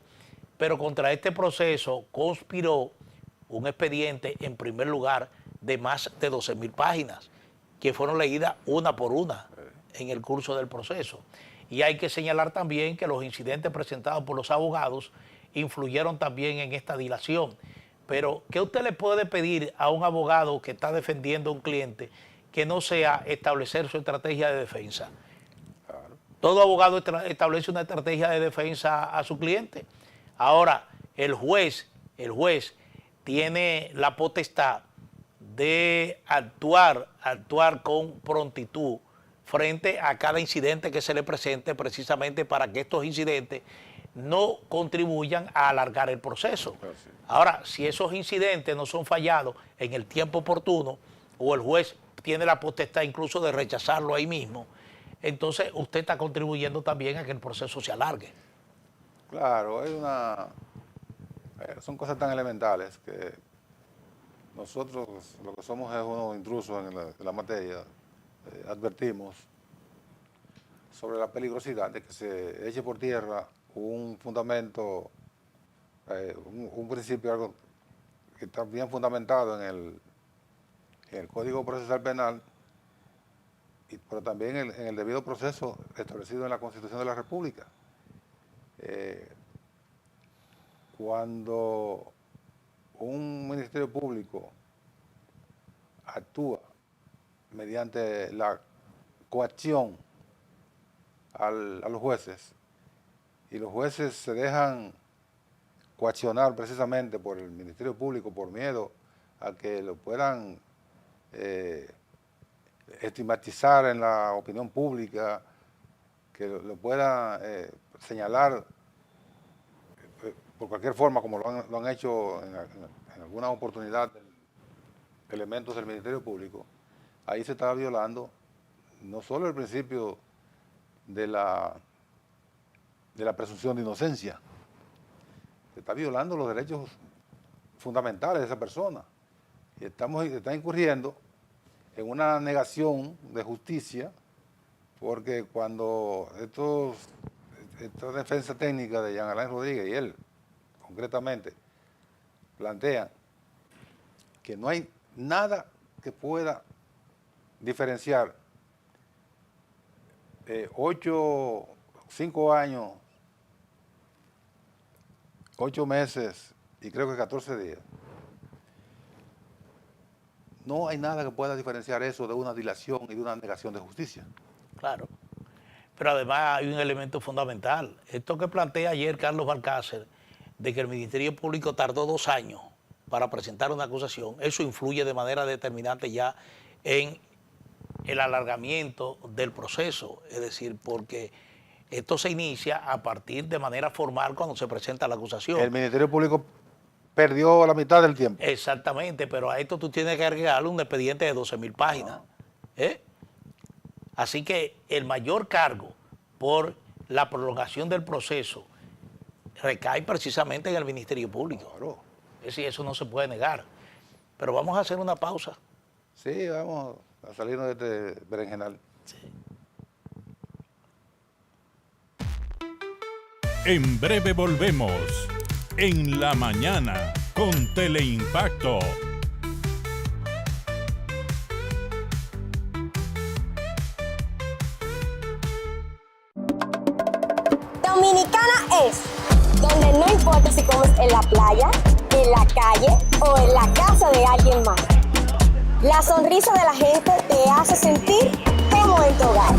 pero contra este proceso conspiró un expediente, en primer lugar, de más de 12.000 páginas, que fueron leídas una por una en el curso del proceso. Y hay que señalar también que los incidentes presentados por los abogados influyeron también en esta dilación. Pero, ¿qué usted le puede pedir a un abogado que está defendiendo a un cliente que no sea establecer su estrategia de defensa? Claro. Todo abogado establece una estrategia de defensa a su cliente. Ahora, el juez tiene la potestad de actuar con prontitud frente a cada incidente que se le presente, precisamente para que estos incidentes no contribuyan a alargar el proceso. Así. Ahora, si esos incidentes no son fallados en el tiempo oportuno, o el juez tiene la potestad incluso de rechazarlo ahí mismo, entonces usted está contribuyendo también a que el proceso se alargue. Claro, son cosas tan elementales que nosotros lo que somos es unos intrusos en la materia. Advertimos sobre la peligrosidad de que se eche por tierra un fundamento, un principio algo que está bien fundamentado en el Código Procesal Penal, pero también en el debido proceso establecido en la Constitución de la República. Cuando un Ministerio Público actúa mediante la coacción a los jueces, y los jueces se dejan coaccionar precisamente por el Ministerio Público por miedo a que lo puedan estigmatizar en la opinión pública, que lo puedan señalar por cualquier forma, como lo han hecho en alguna oportunidad elementos del Ministerio Público. Ahí se está violando no solo el principio de la presunción de inocencia, se está violando los derechos fundamentales de esa persona. Y está incurriendo en una negación de justicia, porque cuando esta defensa técnica de Jean Alain Rodríguez y él, concretamente, plantean que no hay nada que pueda diferenciar 5 años, 8 meses y creo que 14 días. No hay nada que pueda diferenciar eso de una dilación y de una negación de justicia. Claro. Pero además hay un elemento fundamental. Esto que plantea ayer Carlos Balcácer, de que el Ministerio Público tardó 2 años para presentar una acusación, eso influye de manera determinante ya en el alargamiento del proceso. Es decir, porque esto se inicia a partir de manera formal cuando se presenta la acusación. El Ministerio Público perdió la mitad del tiempo. Exactamente, pero a esto tú tienes que agregarle un expediente de 12.000 páginas. Así que el mayor cargo por la prolongación del proceso recae precisamente en el Ministerio Público. Claro. Es decir, eso no se puede negar. Pero vamos a hacer una pausa. Sí, vamos a salirnos de este berenjenal. Sí. En breve volvemos. En la mañana con Teleimpacto. Dominicana es donde no importa si comes en la playa, en la calle o en la casa de alguien más. La sonrisa de la gente te hace sentir como en tu hogar.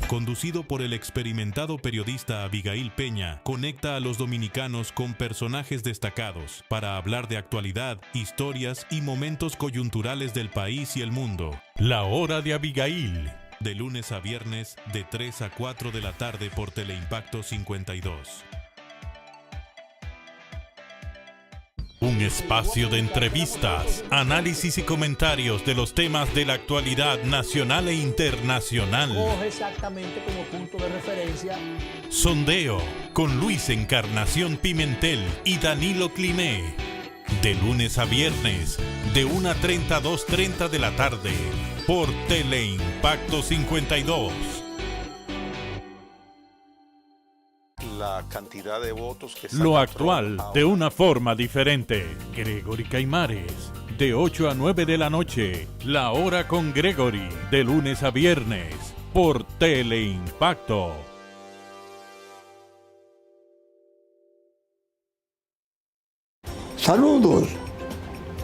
Conducido por el experimentado periodista Abigail Peña, conecta a los dominicanos con personajes destacados para hablar de actualidad, historias y momentos coyunturales del país y el mundo. La Hora de Abigail, de lunes a viernes de 3 a 4 de la tarde por Teleimpacto 52. Un espacio de entrevistas, análisis y comentarios de los temas de la actualidad nacional e internacional. Coge exactamente como punto de referencia. Sondeo con Luis Encarnación Pimentel y Danilo Cliné. De lunes a viernes, de 1:30 a 2:30 de la tarde, por Teleimpacto 52. La cantidad de votos que Lo actual de una forma diferente. Gregory Caimares, de 8 a 9 de la noche. La Hora con Gregory, de lunes a viernes, por Teleimpacto. Saludos,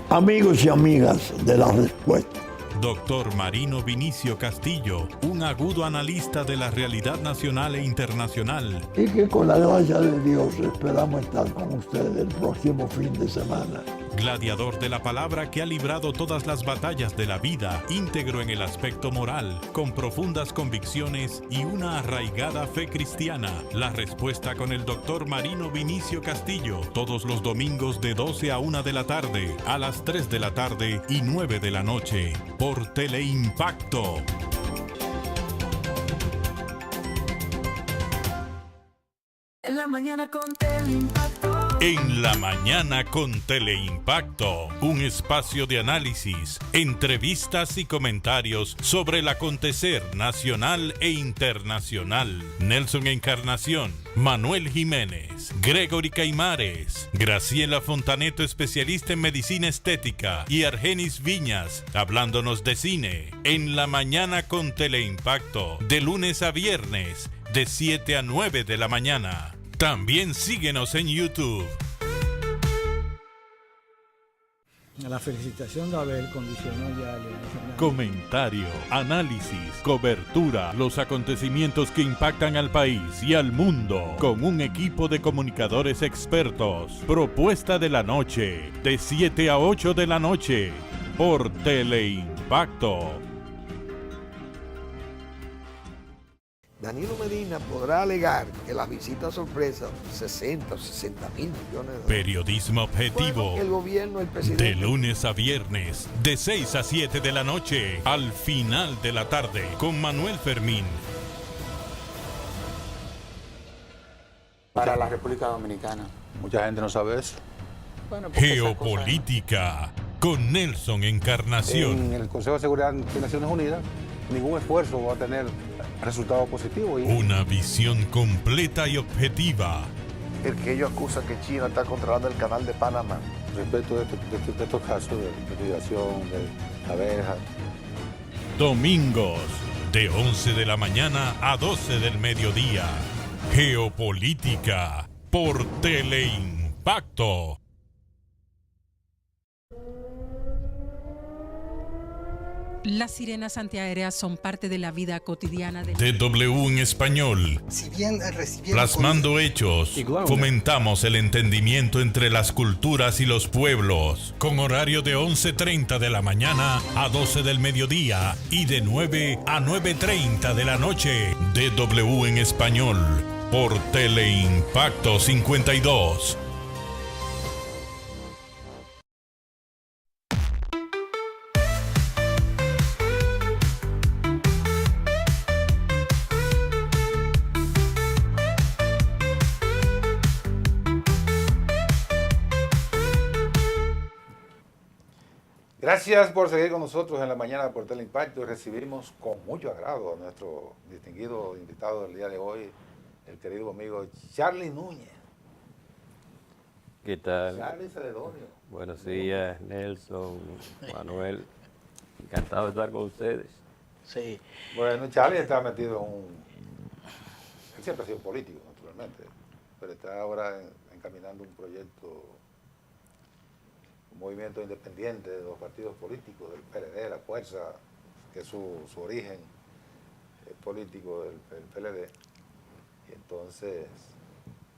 amigos y amigas de La Respuesta. Doctor Marino Vinicio Castillo, un agudo analista de la realidad nacional e internacional. Y que con la gracia de Dios esperamos estar con ustedes el próximo fin de semana. Gladiador de la palabra que ha librado todas las batallas de la vida, íntegro en el aspecto moral, con profundas convicciones y una arraigada fe cristiana. La Respuesta con el doctor Marino Vinicio Castillo, todos los domingos de 12 a 1 de la tarde, a las 3 de la tarde y 9 de la noche, por Teleimpacto. En la mañana con Teleimpacto. En la mañana con Teleimpacto, un espacio de análisis, entrevistas y comentarios sobre el acontecer nacional e internacional. Nelson Encarnación, Manuel Jiménez, Gregory Caimares, Graciela Fontaneto, especialista en medicina estética, y Argenis Viñas, hablándonos de cine. En la mañana con Teleimpacto, de lunes a viernes, de 7 a 9 de la mañana. También síguenos en YouTube. La felicitación de Abel condicionó ya a Leonel Fernández. Comentario, análisis, cobertura, los acontecimientos que impactan al país y al mundo, con un equipo de comunicadores expertos. Propuesta de la noche, de 7 a 8 de la noche, por Teleimpacto. Danilo Medina podrá alegar que las visitas sorpresa, 60 o 60 mil millones de dólares. Periodismo objetivo. El gobierno, el presidente. De lunes a viernes, de 6 a 7 de la noche, al final de la tarde, con Manuel Fermín. Para la República Dominicana. Mucha gente no sabe eso. Bueno, Geopolítica, con Nelson Encarnación. En el Consejo de Seguridad de Naciones Unidas, ningún esfuerzo va a tener resultado positivo. Una visión completa y objetiva. El que ellos acusan que China está controlando el canal de Panamá. Respecto de estos casos de migración, de abejas. Domingos, de 11 de la mañana a 12 del mediodía. Geopolítica, por Teleimpacto. Las sirenas antiaéreas son parte de la vida cotidiana de DW en español. Plasmando hechos, fomentamos el entendimiento entre las culturas y los pueblos. Con horario de 11:30 de la mañana a 12 del mediodía y de 9 a 9:30 de la noche. DW en español, por Teleimpacto 52. Gracias por seguir con nosotros en la mañana por Teleimpacto. Recibimos con mucho agrado a nuestro distinguido invitado del día de hoy, el querido amigo Charlie Núñez. ¿Qué tal? Charlie Celedonio. Buenos días, Nelson, Manuel. Encantado de estar con ustedes. Sí. Bueno, Charlie está metido en Él siempre ha sido político, naturalmente, pero está ahora encaminando un proyecto, un movimiento independiente de los partidos políticos, del PLD, la Fuerza, que es su origen político del PLD. Y entonces,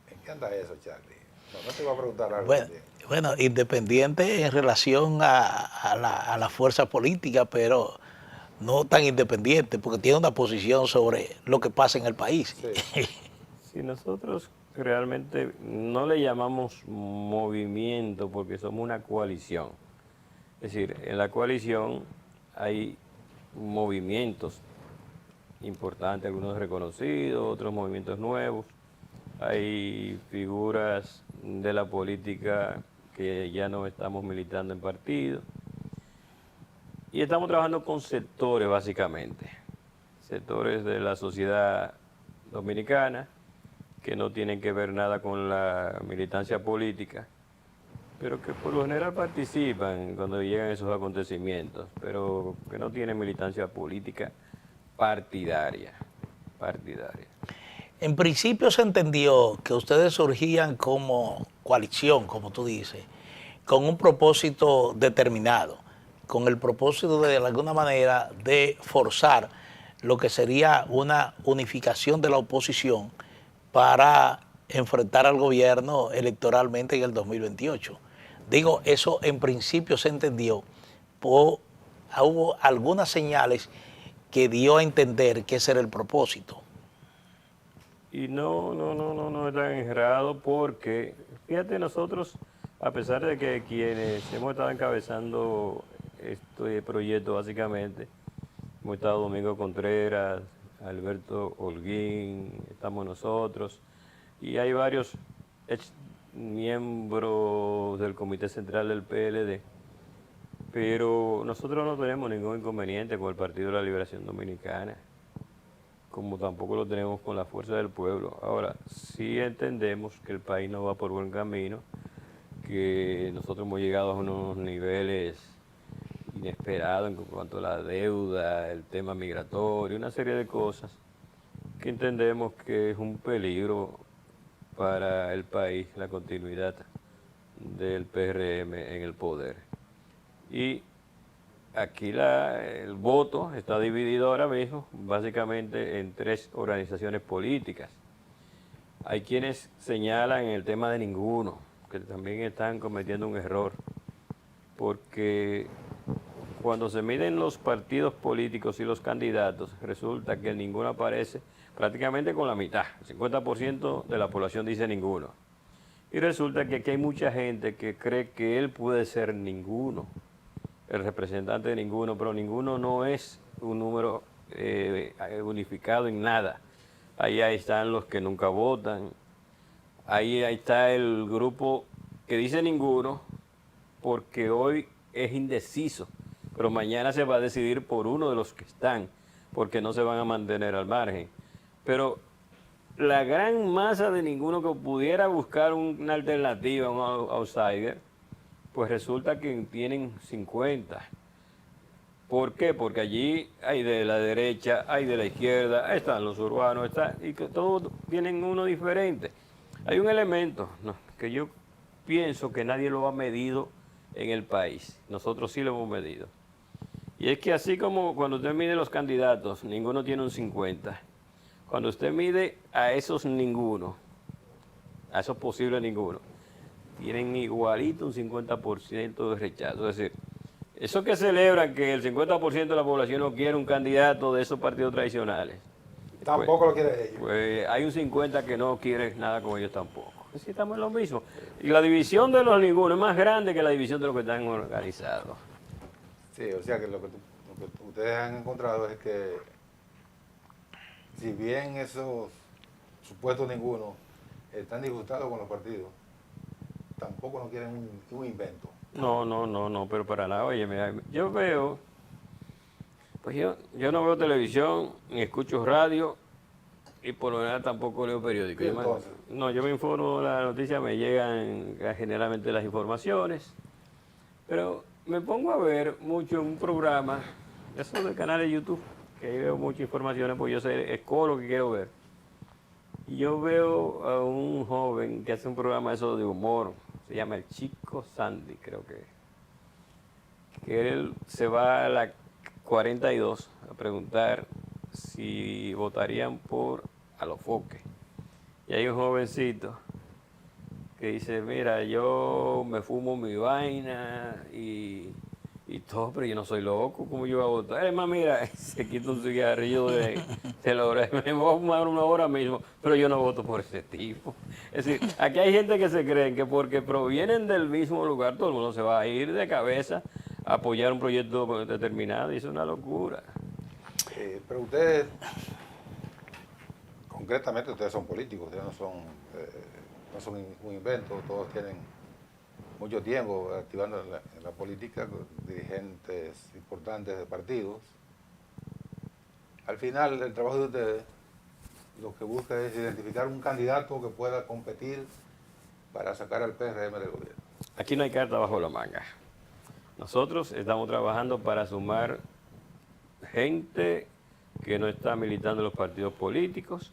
¿en qué anda eso, Charlie? No te voy a preguntar algo. Bueno, independiente en relación a la fuerza política, pero no tan independiente, porque tiene una posición sobre lo que pasa en el país. Sí. Si nosotros realmente no le llamamos movimiento porque somos una coalición. Es decir, en la coalición hay movimientos importantes, algunos reconocidos, otros movimientos nuevos. Hay figuras de la política que ya no estamos militando en partidos. Y estamos trabajando con sectores, básicamente. Sectores de la sociedad dominicana que no tienen que ver nada con la militancia política, pero que por lo general participan cuando llegan esos acontecimientos, pero que no tienen militancia política partidaria. En principio se entendió que ustedes surgían como coalición, como tú dices, con un propósito determinado, con el propósito de alguna manera de forzar lo que sería una unificación de la oposición para enfrentar al gobierno electoralmente en el 2028. Digo, eso en principio se entendió, hubo algunas señales que dio a entender que ese era el propósito. Y no es tan errado porque, fíjate, nosotros, a pesar de que quienes hemos estado encabezando este proyecto básicamente, hemos estado Domingo Contreras, Alberto Holguín, estamos nosotros, y hay varios ex miembros del Comité Central del PLD, pero nosotros no tenemos ningún inconveniente con el Partido de la Liberación Dominicana, como tampoco lo tenemos con la Fuerza del Pueblo. Ahora, sí entendemos que el país no va por buen camino, que nosotros hemos llegado a unos niveles inesperados en cuanto a la deuda, el tema migratorio, una serie de cosas que entendemos que es un peligro para el país, la continuidad del PRM en el poder. Y aquí el voto está dividido ahora mismo básicamente en 3 organizaciones políticas. Hay quienes señalan el tema de ninguno, que también están cometiendo un error, porque cuando se miden los partidos políticos y los candidatos, resulta que ninguno aparece prácticamente con la mitad. El 50% de la población dice ninguno. Y resulta que aquí hay mucha gente que cree que él puede ser ninguno, el representante de ninguno, pero ninguno no es un número unificado en nada. Ahí están los que nunca votan, ahí está el grupo que dice ninguno, porque hoy es indeciso, pero mañana se va a decidir por uno de los que están, porque no se van a mantener al margen. Pero la gran masa de ninguno que pudiera buscar una alternativa, un outsider, pues resulta que tienen 50. ¿Por qué? Porque allí hay de la derecha, hay de la izquierda, están los urbanos, y que todos tienen uno diferente. Hay un elemento que yo pienso que nadie lo ha medido en el país. Nosotros sí lo hemos medido. Y es que así como cuando usted mide los candidatos, ninguno tiene un 50. Cuando usted mide a esos ninguno, a esos posibles ninguno, tienen igualito un 50% de rechazo. Es decir, eso que celebran que el 50% de la población no quiere un candidato de esos partidos tradicionales. Tampoco lo quiere ellos. Pues hay un 50% que no quiere nada con ellos tampoco. Así estamos en lo mismo. Y la división de los ninguno es más grande que la división de los que están organizados. Sí, o sea que lo que ustedes han encontrado es que si bien esos supuestos ninguno están disgustados con los partidos, tampoco no quieren un invento. No, pero para nada. Oye, mira, yo veo, pues yo no veo televisión, ni escucho radio, y por lo general tampoco leo periódicos. Yo me informo de las noticias, me llegan generalmente las informaciones, pero me pongo a ver mucho un programa, eso del canal de YouTube, que ahí veo muchas informaciones, porque yo sé, escojo lo que quiero ver. Y yo veo a un joven que hace un programa eso de humor, se llama El Chico Sandy, creo que él se va a la 42 a preguntar si votarían por Alofoque. Y hay un jovencito que dice, mira, yo me fumo mi vaina y todo, pero yo no soy loco, ¿cómo yo voy a votar? Además, mira, se quita un cigarrillo de la hora, me voy a fumar una hora mismo, pero yo no voto por ese tipo. Es decir, aquí hay gente que se cree que porque provienen del mismo lugar, todo el mundo se va a ir de cabeza a apoyar un proyecto determinado, y eso es una locura. Pero ustedes, concretamente ustedes son políticos, ustedes no son un invento, todos tienen mucho tiempo activando en la política, dirigentes importantes de partidos. Al final, el trabajo de ustedes lo que busca es identificar un candidato que pueda competir para sacar al PRM del gobierno. Aquí no hay carta bajo la manga. Nosotros estamos trabajando para sumar gente que no está militando en los partidos políticos,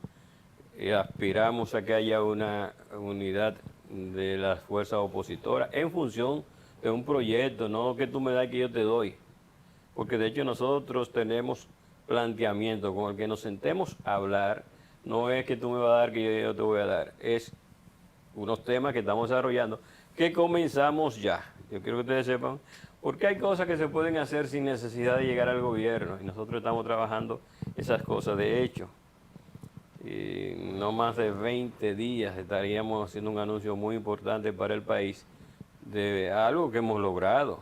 y aspiramos a que haya una unidad de las fuerzas opositoras en función de un proyecto, no que tú me das y que yo te doy. Porque de hecho nosotros tenemos planteamiento con el que nos sentemos a hablar, no es que tú me vas a dar que yo te voy a dar, es unos temas que estamos desarrollando, que comenzamos ya. Yo quiero que ustedes sepan, porque hay cosas que se pueden hacer sin necesidad de llegar al gobierno, y nosotros estamos trabajando esas cosas. De hecho, y no más de 20 días estaríamos haciendo un anuncio muy importante para el país de algo que hemos logrado,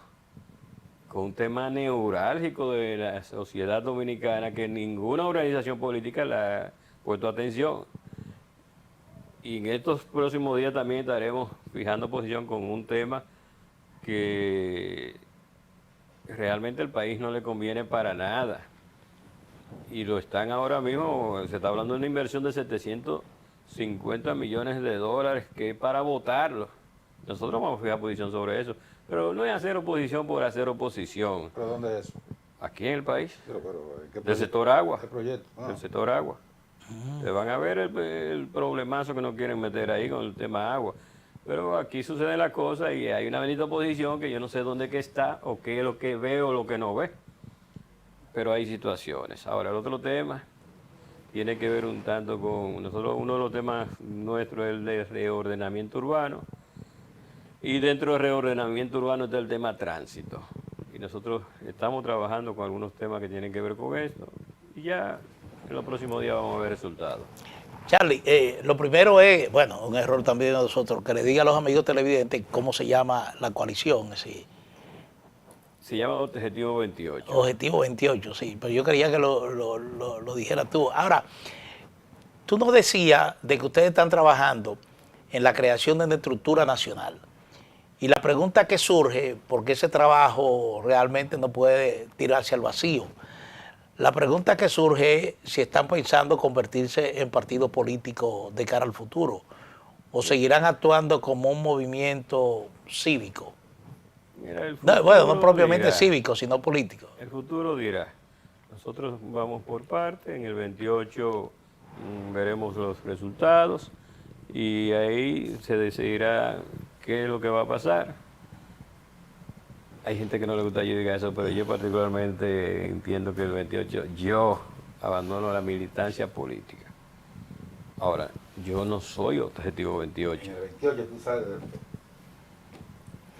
con un tema neurálgico de la sociedad dominicana que ninguna organización política le ha puesto atención. Y en estos próximos días también estaremos fijando posición con un tema que realmente al país no le conviene para nada. Y lo están ahora mismo, se está hablando de una inversión de 750 millones de dólares que es para votarlo. Nosotros vamos a fijar posición sobre eso. Pero no es hacer oposición por hacer oposición. ¿Pero dónde es eso? Aquí en el país. ¿Qué del sector agua. ¿Qué proyecto? Del sector agua. Te van a ver el problemazo que no quieren meter ahí con el tema agua. Pero aquí suceden las cosas y hay una bendita oposición que yo no sé dónde que está o qué es lo que ve o lo que no ve. Pero hay situaciones. Ahora, el otro tema tiene que ver un tanto con nosotros, uno de los temas nuestros es el de reordenamiento urbano. Y dentro del reordenamiento urbano está el tema tránsito. Y nosotros estamos trabajando con algunos temas que tienen que ver con esto. Y ya en los próximos días vamos a ver resultados. Charlie, lo primero es, bueno, un error también de nosotros, que le diga a los amigos televidentes cómo se llama la coalición. Sí. Se llama Objetivo 28. Objetivo 28, sí, pero yo quería que lo dijeras tú. Ahora, tú nos decías de que ustedes están trabajando en la creación de una estructura nacional. Y la pregunta que surge, porque ese trabajo realmente no puede tirarse al vacío. La pregunta que surge es si están pensando convertirse en partido político de cara al futuro o seguirán actuando como un movimiento cívico. Mira, no propiamente cívico, sino político. El futuro dirá. Nosotros vamos por parte, en el 28 veremos los resultados y ahí se decidirá qué es lo que va a pasar. Hay gente que no le gusta que yo diga eso, pero yo particularmente entiendo que el 28 yo abandono la militancia política. Ahora, yo no soy Objetivo 28. En el 28 tú sabes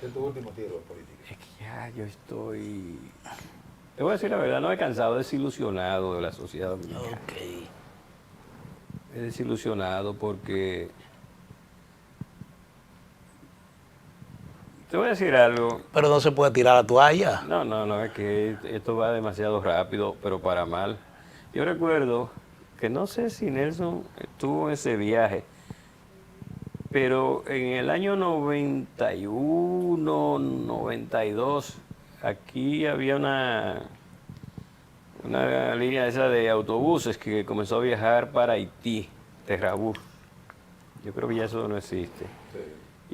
de tu último tiro político. Es que ya yo estoy... Te voy a decir la verdad, no he cansado, desilusionado de la sociedad dominicana. Okay. He desilusionado porque... Te voy a decir algo. Pero no se puede tirar la toalla. No, es que esto va demasiado rápido, pero para mal. Yo recuerdo que no sé si Nelson estuvo en ese viaje, pero en el año 91, 92, aquí había una línea esa de autobuses que comenzó a viajar para Haití, Terrabús. Yo creo que ya eso no existe. Sí.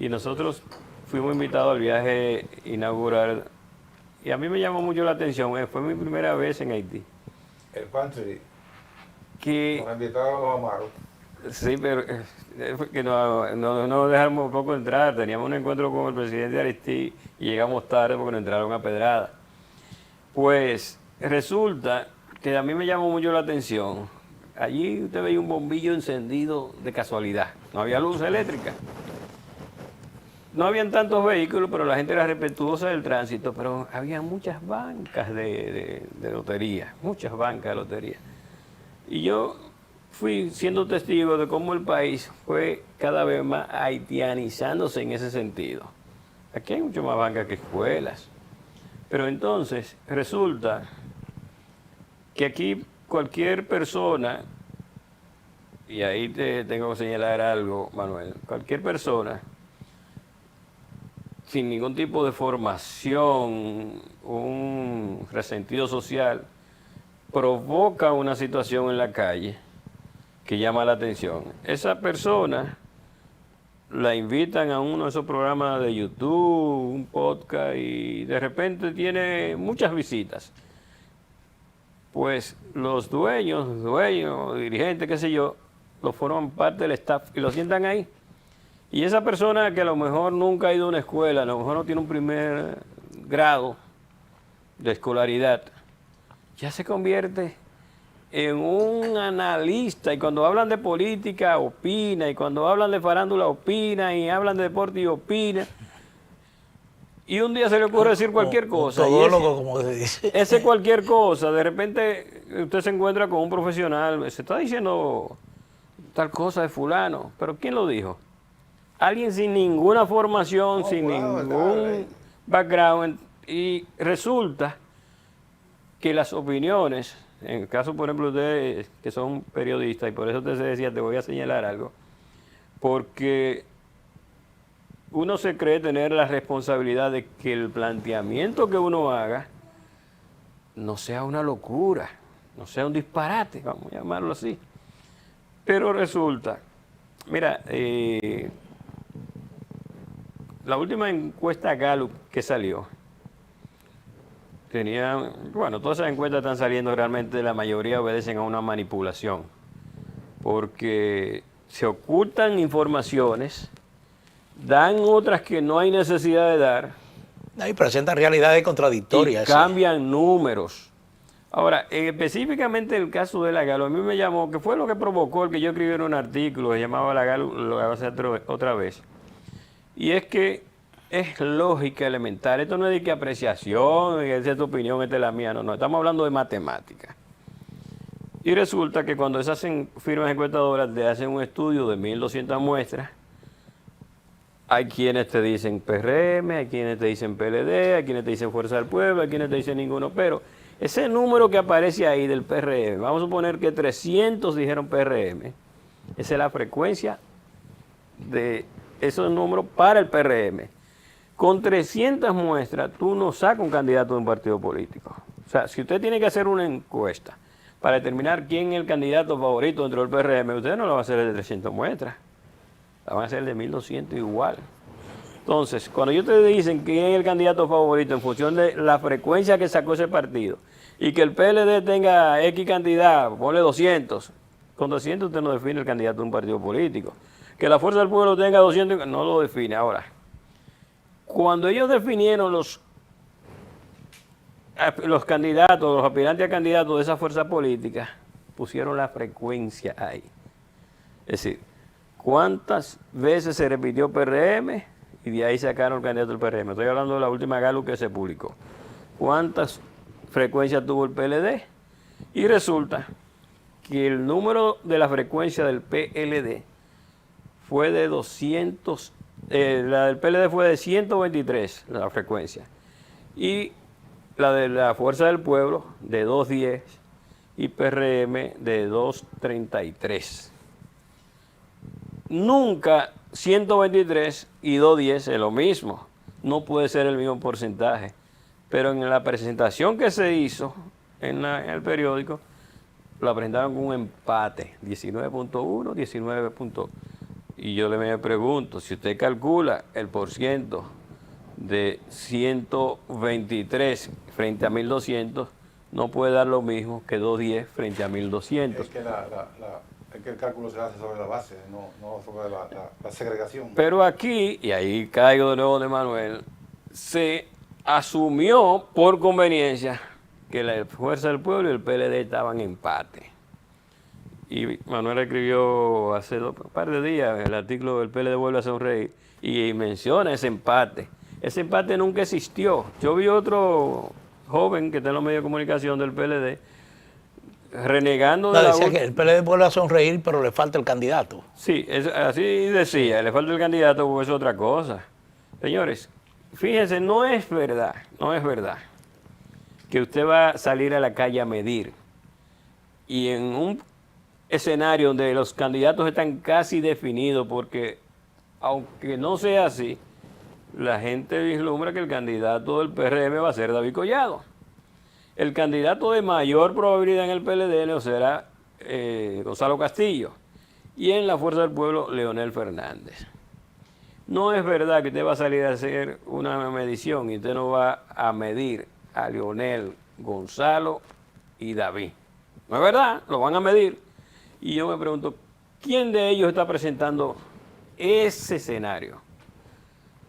Y nosotros fuimos invitados al viaje inaugural y a mí me llamó mucho la atención, fue mi primera vez en Haití. El country. Que nos invitaron los amaros. Sí, pero que no dejamos poco entrar, teníamos un encuentro con el presidente de Haití y llegamos tarde porque nos entraron a pedrada. Pues resulta que a mí me llamó mucho la atención, allí usted veía un bombillo encendido de casualidad, no había luz eléctrica. No habían tantos vehículos, pero la gente era respetuosa del tránsito, pero había muchas bancas de lotería, muchas bancas de lotería. Y yo fui siendo testigo de cómo el país fue cada vez más haitianizándose en ese sentido. Aquí hay mucho más bancas que escuelas. Pero entonces resulta que aquí cualquier persona, y ahí te tengo que señalar algo, Manuel, cualquier persona sin ningún tipo de formación, un resentido social, provoca una situación en la calle que llama la atención. Esa persona la invitan a uno de esos programas de YouTube, un podcast, y de repente tiene muchas visitas. Pues los dueños, dirigentes, qué sé yo, lo forman parte del staff y lo sientan ahí. Y esa persona que a lo mejor nunca ha ido a una escuela, a lo mejor no tiene un primer grado de escolaridad, ya se convierte en un analista, y cuando hablan de política opina, y cuando hablan de farándula opina, y hablan de deporte y opina, y un día se le ocurre decir cualquier cosa. Todólogo, como se dice. Ese cualquier cosa, de repente usted se encuentra con un profesional, se está diciendo tal cosa de fulano, pero ¿quién lo dijo? Alguien sin ninguna formación, sin ningún background, y resulta que las opiniones, en el caso, por ejemplo, ustedes que son periodistas, y por eso te decía, te voy a señalar algo, porque uno se cree tener la responsabilidad de que el planteamiento que uno haga no sea una locura, no sea un disparate, vamos a llamarlo así. Pero resulta, mira, la última encuesta Gallup que salió, todas esas encuestas están saliendo realmente, la mayoría obedecen a una manipulación, porque se ocultan informaciones dan otras que no hay necesidad de dar. Y presentan realidades contradictorias. Y cambian números. Ahora, específicamente el caso de la Galo, a mí me llamó, que fue lo que provocó el que yo escribiera un artículo que llamaba La Galo, lo voy a hacer otra vez. Y es que es lógica elemental. Esto no es de que apreciación, esa es tu opinión, esta es la mía. No, estamos hablando de matemática. Y resulta que cuando se hacen firmas encuestadoras, te hacen un estudio de 1.200 muestras. Hay quienes te dicen PRM, hay quienes te dicen PLD, hay quienes te dicen Fuerza del Pueblo, hay quienes te dicen ninguno. Pero ese número que aparece ahí del PRM, vamos a suponer que 300 dijeron PRM. Esa es la frecuencia de esos números para el PRM. Con 300 muestras, tú no sacas un candidato de un partido político. O sea, si usted tiene que hacer una encuesta para determinar quién es el candidato favorito dentro del PRM, usted no lo va a hacer de 300 muestras. La van a hacer de 1.200 igual. Entonces, cuando ellos te dicen quién es el candidato favorito en función de la frecuencia que sacó ese partido y que el PLD tenga X cantidad, ponle 200, con 200 usted no define el candidato de un partido político. Que la Fuerza del Pueblo tenga 200, no lo define. Ahora, cuando ellos definieron los candidatos, los aspirantes a candidatos de esa fuerza política, pusieron la frecuencia ahí. Es decir, ¿cuántas veces se repitió PRM? Y de ahí sacaron el candidato del PRM. Estoy hablando de la última Galo que se publicó. ¿Cuántas frecuencias tuvo el PLD? Y resulta que el número de la frecuencia del PLD fue de 200, la del PLD fue de 123, la frecuencia. Y la de la Fuerza del Pueblo de 210 y PRM de 233. Nunca 123 y 210 es lo mismo. No puede ser el mismo porcentaje. Pero en la presentación que se hizo en el periódico, la presentaron con un empate, 19.1, 19. Y yo me pregunto, si usted calcula el porciento de 123 frente a 1.200, no puede dar lo mismo que 210 frente a 1.200. Es que el cálculo se hace sobre la base, no sobre la segregación. Pero aquí, y ahí caigo de nuevo de Manuel, se asumió por conveniencia que la Fuerza del Pueblo y el PLD estaban en empate. Y Manuel escribió hace un par de días el artículo del PLD vuelve a sonreír y menciona ese empate. Ese empate nunca existió. Yo vi otro joven que está en los medios de comunicación del PLD renegando de decía que el PLD vuelve a sonreír, pero le falta el candidato. Sí, así decía, le falta el candidato porque es otra cosa. Señores, fíjense, no es verdad que usted va a salir a la calle a medir y en un escenario donde los candidatos están casi definidos, porque aunque no sea así, la gente vislumbra que el candidato del PRM va a ser David Collado. El candidato de mayor probabilidad en el PLD será Gonzalo Castillo y en la Fuerza del Pueblo Leonel Fernández. No es verdad que usted va a salir a hacer una medición y usted no va a medir a Leonel, Gonzalo y David. No es verdad, lo van a medir. Y yo me pregunto, ¿quién de ellos está presentando ese escenario?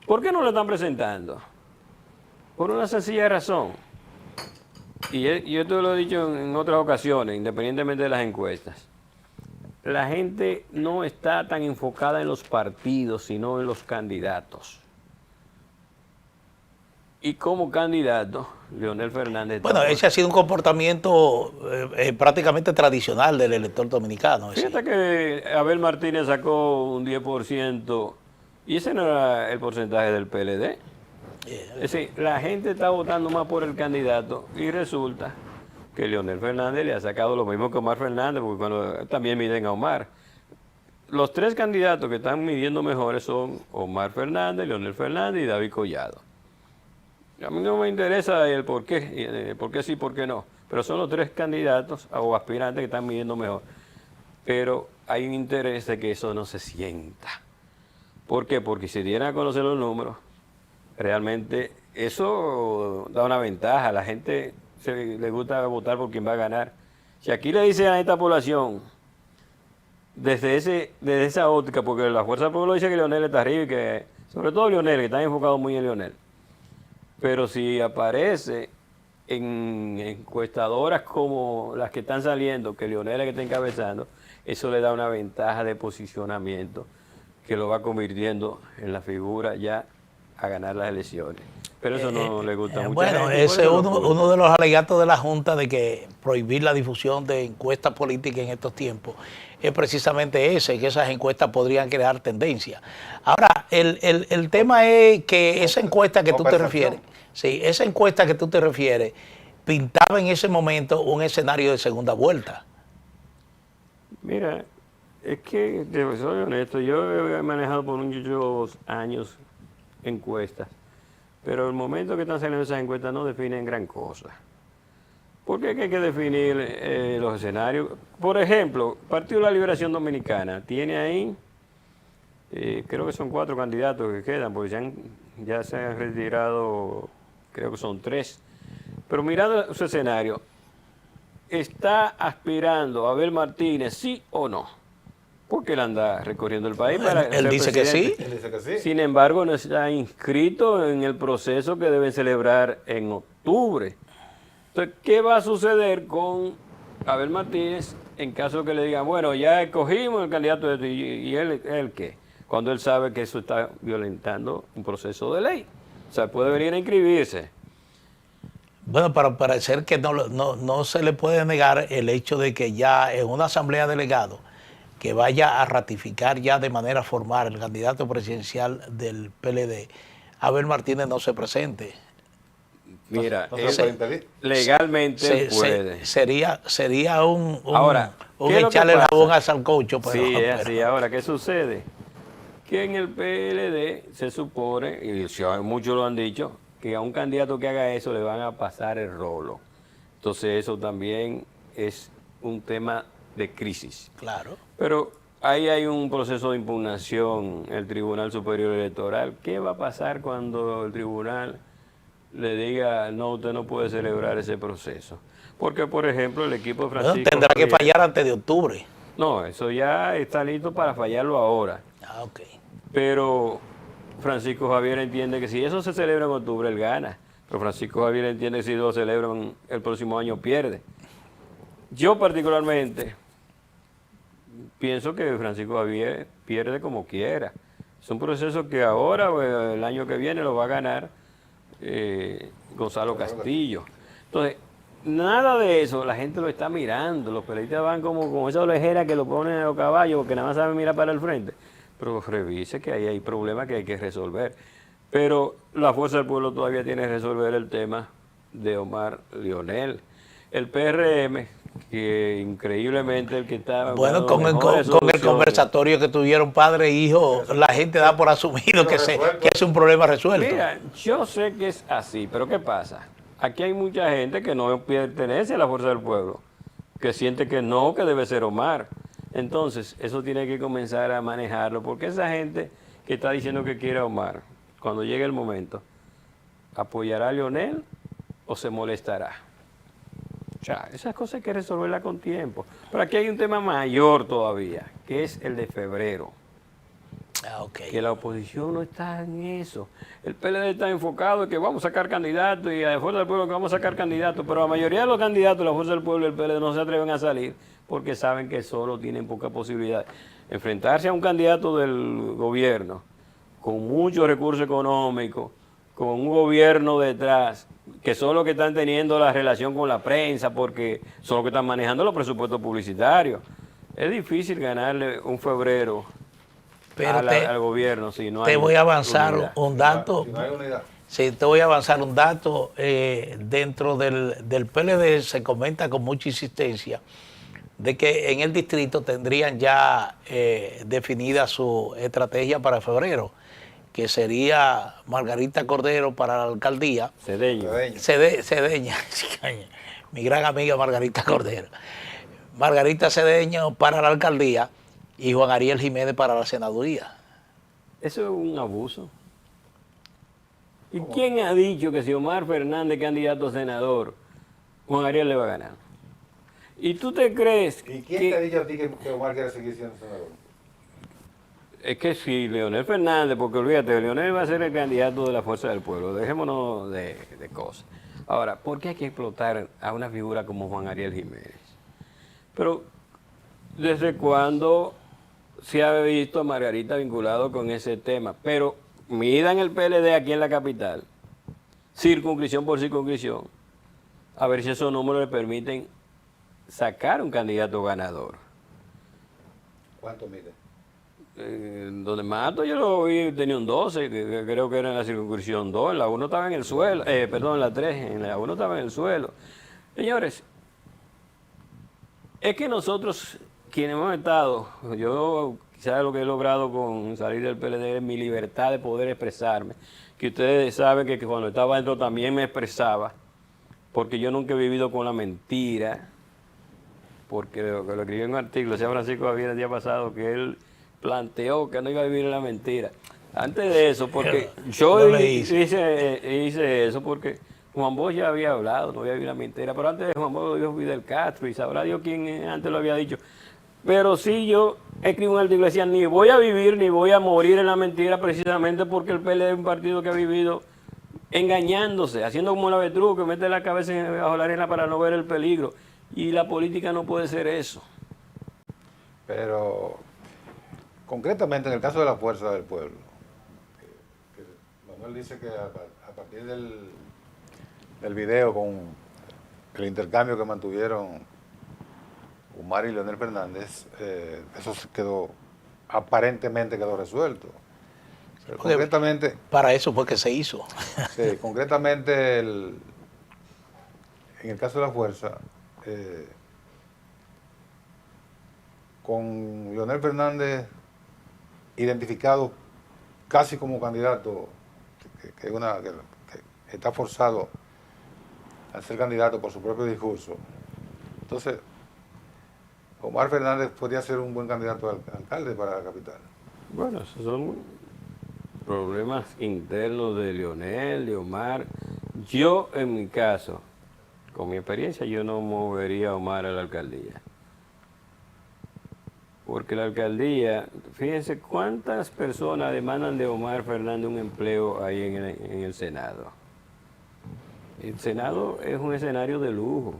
¿Por qué no lo están presentando? Por una sencilla razón. Y esto lo he dicho en otras ocasiones, independientemente de las encuestas. La gente no está tan enfocada en los partidos, sino en los candidatos. Y como candidato, Leonel Fernández... Bueno, ese ha sido un comportamiento prácticamente tradicional del elector dominicano. Fíjate que Abel Martínez sacó un 10% y ese no era el porcentaje del PLD. Es decir, la gente está votando más por el candidato y resulta que Leonel Fernández le ha sacado lo mismo que Omar Fernández, porque cuando también miden a Omar. Los tres candidatos que están midiendo mejores son Omar Fernández, Leonel Fernández y David Collado. A mí no me interesa el por qué sí, por qué no, pero son los tres candidatos o aspirantes que están midiendo mejor. Pero hay un interés de que eso no se sienta. ¿Por qué? Porque si dieran a conocer los números, realmente eso da una ventaja. A la gente le gusta votar por quien va a ganar. Si aquí le dicen a esta población, desde esa óptica, porque la Fuerza del Pueblo dice que Leonel está arriba y que sobre todo Leonel, que está enfocado muy en Leonel. Pero si aparece en encuestadoras como las que están saliendo, que Leonel es el que está encabezando, eso le da una ventaja de posicionamiento que lo va convirtiendo en la figura ya a ganar las elecciones. Pero eso no le gusta mucho. Bueno, ese es uno de los alegatos de la Junta de que prohibir la difusión de encuestas políticas en estos tiempos es precisamente ese, que esas encuestas podrían crear tendencia. Ahora, el tema es que esa encuesta que tú te refieres, sí, esa encuesta que tú te refieres, pintaba en ese momento un escenario de segunda vuelta. Mira, es que, soy honesto, yo he manejado por muchos años encuestas, pero el momento que están saliendo esas encuestas no definen gran cosa. Porque hay que definir los escenarios. Por ejemplo, Partido de la Liberación Dominicana tiene ahí, creo que son 4 candidatos que quedan, porque ya se han retirado, creo que son 3. Pero mirando su escenario, ¿está aspirando a Abel Martínez, sí o no? Porque él anda recorriendo el país para él dice que sí. Sin embargo, no está inscrito en el proceso que deben celebrar en octubre. Entonces, ¿qué va a suceder con Abel Martínez en caso de que le digan, bueno, ya escogimos el candidato de esto, y él qué? Cuando él sabe que eso está violentando un proceso de ley. O sea, puede venir a inscribirse. Bueno, para parecer que no se le puede negar el hecho de que ya en una asamblea de delegados que vaya a ratificar ya de manera formal el candidato presidencial del PLD, Abel Martínez no se presente. Mira, legalmente puede. Sería un ¿qué echarle el jabón al sancocho. Sí, es así. Ahora, ¿qué sucede? Que en el PLD se supone, y muchos lo han dicho, que a un candidato que haga eso le van a pasar el rolo. Entonces eso también es un tema de crisis. Claro. Pero ahí hay un proceso de impugnación en el Tribunal Superior Electoral. ¿Qué va a pasar cuando el tribunal le diga, no, usted no puede celebrar ese proceso? Porque, por ejemplo, el equipo de Francisco tendrá que fallar antes de octubre. No, eso ya está listo para fallarlo ahora. Ok. Pero Francisco Javier entiende que si eso se celebra en octubre, él gana. Pero Francisco Javier entiende que si lo celebran el próximo año, pierde. Yo particularmente pienso que Francisco Javier pierde como quiera. Es un proceso que ahora, el año que viene, lo va a ganar Gonzalo Castillo. Entonces, nada de eso, la gente lo está mirando. Los peleadistas van como con esa orejera que lo ponen a los caballos porque nada más saben mirar para el frente. Pero revise que ahí hay problemas que hay que resolver. Pero la Fuerza del Pueblo todavía tiene que resolver el tema de Omar Leonel. El PRM, que increíblemente el que está... Bueno, con el conversatorio que tuvieron padre e hijo, la gente da por asumido que es un problema resuelto. Mira, yo sé que es así, pero ¿qué pasa? Aquí hay mucha gente que no pertenece a la Fuerza del Pueblo, que siente que no, que debe ser Omar. Entonces, eso tiene que comenzar a manejarlo, porque esa gente que está diciendo que quiere a Omar, cuando llegue el momento, ¿apoyará a Leonel o se molestará? O sea, esas cosas hay que resolverlas con tiempo. Pero aquí hay un tema mayor todavía, que es el de febrero. Que la oposición no está en eso. El PLD está enfocado en que vamos a sacar candidatos y a la Fuerza del Pueblo que vamos a sacar candidatos, pero la mayoría de los candidatos de la Fuerza del Pueblo y el PLD no se atreven a salir porque saben que solo tienen poca posibilidad. Enfrentarse a un candidato del gobierno con muchos recursos económicos, con un gobierno detrás, que son los que están teniendo la relación con la prensa, porque son los que están manejando los presupuestos publicitarios. Es difícil ganarle un febrero al gobierno si no hay te voy a avanzar unidad. Un dato. Si no hay unidad. Sí, te voy a avanzar un dato. Dentro del PLD se comenta con mucha insistencia de que en el distrito tendrían ya definida su estrategia para febrero, que sería Margarita Cordero para la alcaldía. Cedeña, mi gran amiga Margarita Cordero. Margarita Cedeño para la alcaldía y Juan Ariel Jiménez para la senaduría. Eso es un abuso. ¿Y quién ha dicho que si Omar Fernández es candidato a senador, Juan Ariel le va a ganar? ¿Y tú te crees ¿Y quién te ha dicho a ti que Omar quiere seguir siendo senador? Es que si Leonel Fernández, porque olvídate, Leonel va a ser el candidato de la Fuerza del Pueblo, dejémonos de cosas. Ahora, ¿por qué hay que explotar a una figura como Juan Ariel Jiménez? Pero, ¿desde cuándo se ha visto a Margarita vinculado con ese tema? Pero midan el PLD aquí en la capital, circunscripción por circunscripción, a ver si esos números le permiten sacar un candidato ganador. ¿Cuánto mide? Donde Mato yo lo vi, tenía un 12, que creo que era en la circunscripción 2, en la 1 estaba en el suelo, perdón, en la 3, en la 1 estaba en el suelo. Señores, es que nosotros, quienes hemos estado, yo quizás lo que he logrado con salir del PLD es mi libertad de poder expresarme, que ustedes saben que cuando estaba dentro también me expresaba, porque yo nunca he vivido con la mentira, porque lo escribí en un artículo, decía Francisco Javier el día pasado, que él planteó que no iba a vivir en la mentira. Antes de eso, porque yo hice eso porque Juan Bosch ya había hablado, no había vivido la mentira, pero antes de Juan Bosch lo dijo Fidel Castro y sabrá Dios quién antes lo había dicho. Pero sí yo escribí un artículo que decía, ni voy a vivir ni voy a morir en la mentira precisamente porque el PLD es un partido que ha vivido engañándose, haciendo como el avestruz que mete la cabeza bajo la arena para no ver el peligro. Y la política no puede ser eso. Pero concretamente en el caso de la Fuerza del Pueblo, que Manuel dice que a partir del video con el intercambio que mantuvieron Umar y Leonel Fernández, eso aparentemente quedó resuelto. Pero concretamente, para eso fue que se hizo. Sí, concretamente en el caso de la Fuerza, con Leonel Fernández identificado casi como candidato, que está forzado a ser candidato por su propio discurso. Entonces, Omar Fernández podría ser un buen candidato al alcalde para la capital. Bueno, esos son problemas internos de Leonel, de Omar. Yo, en mi caso, con mi experiencia, yo no movería a Omar a la alcaldía. Porque la alcaldía, fíjense cuántas personas demandan de Omar Fernández un empleo ahí en el Senado. El Senado es un escenario de lujo.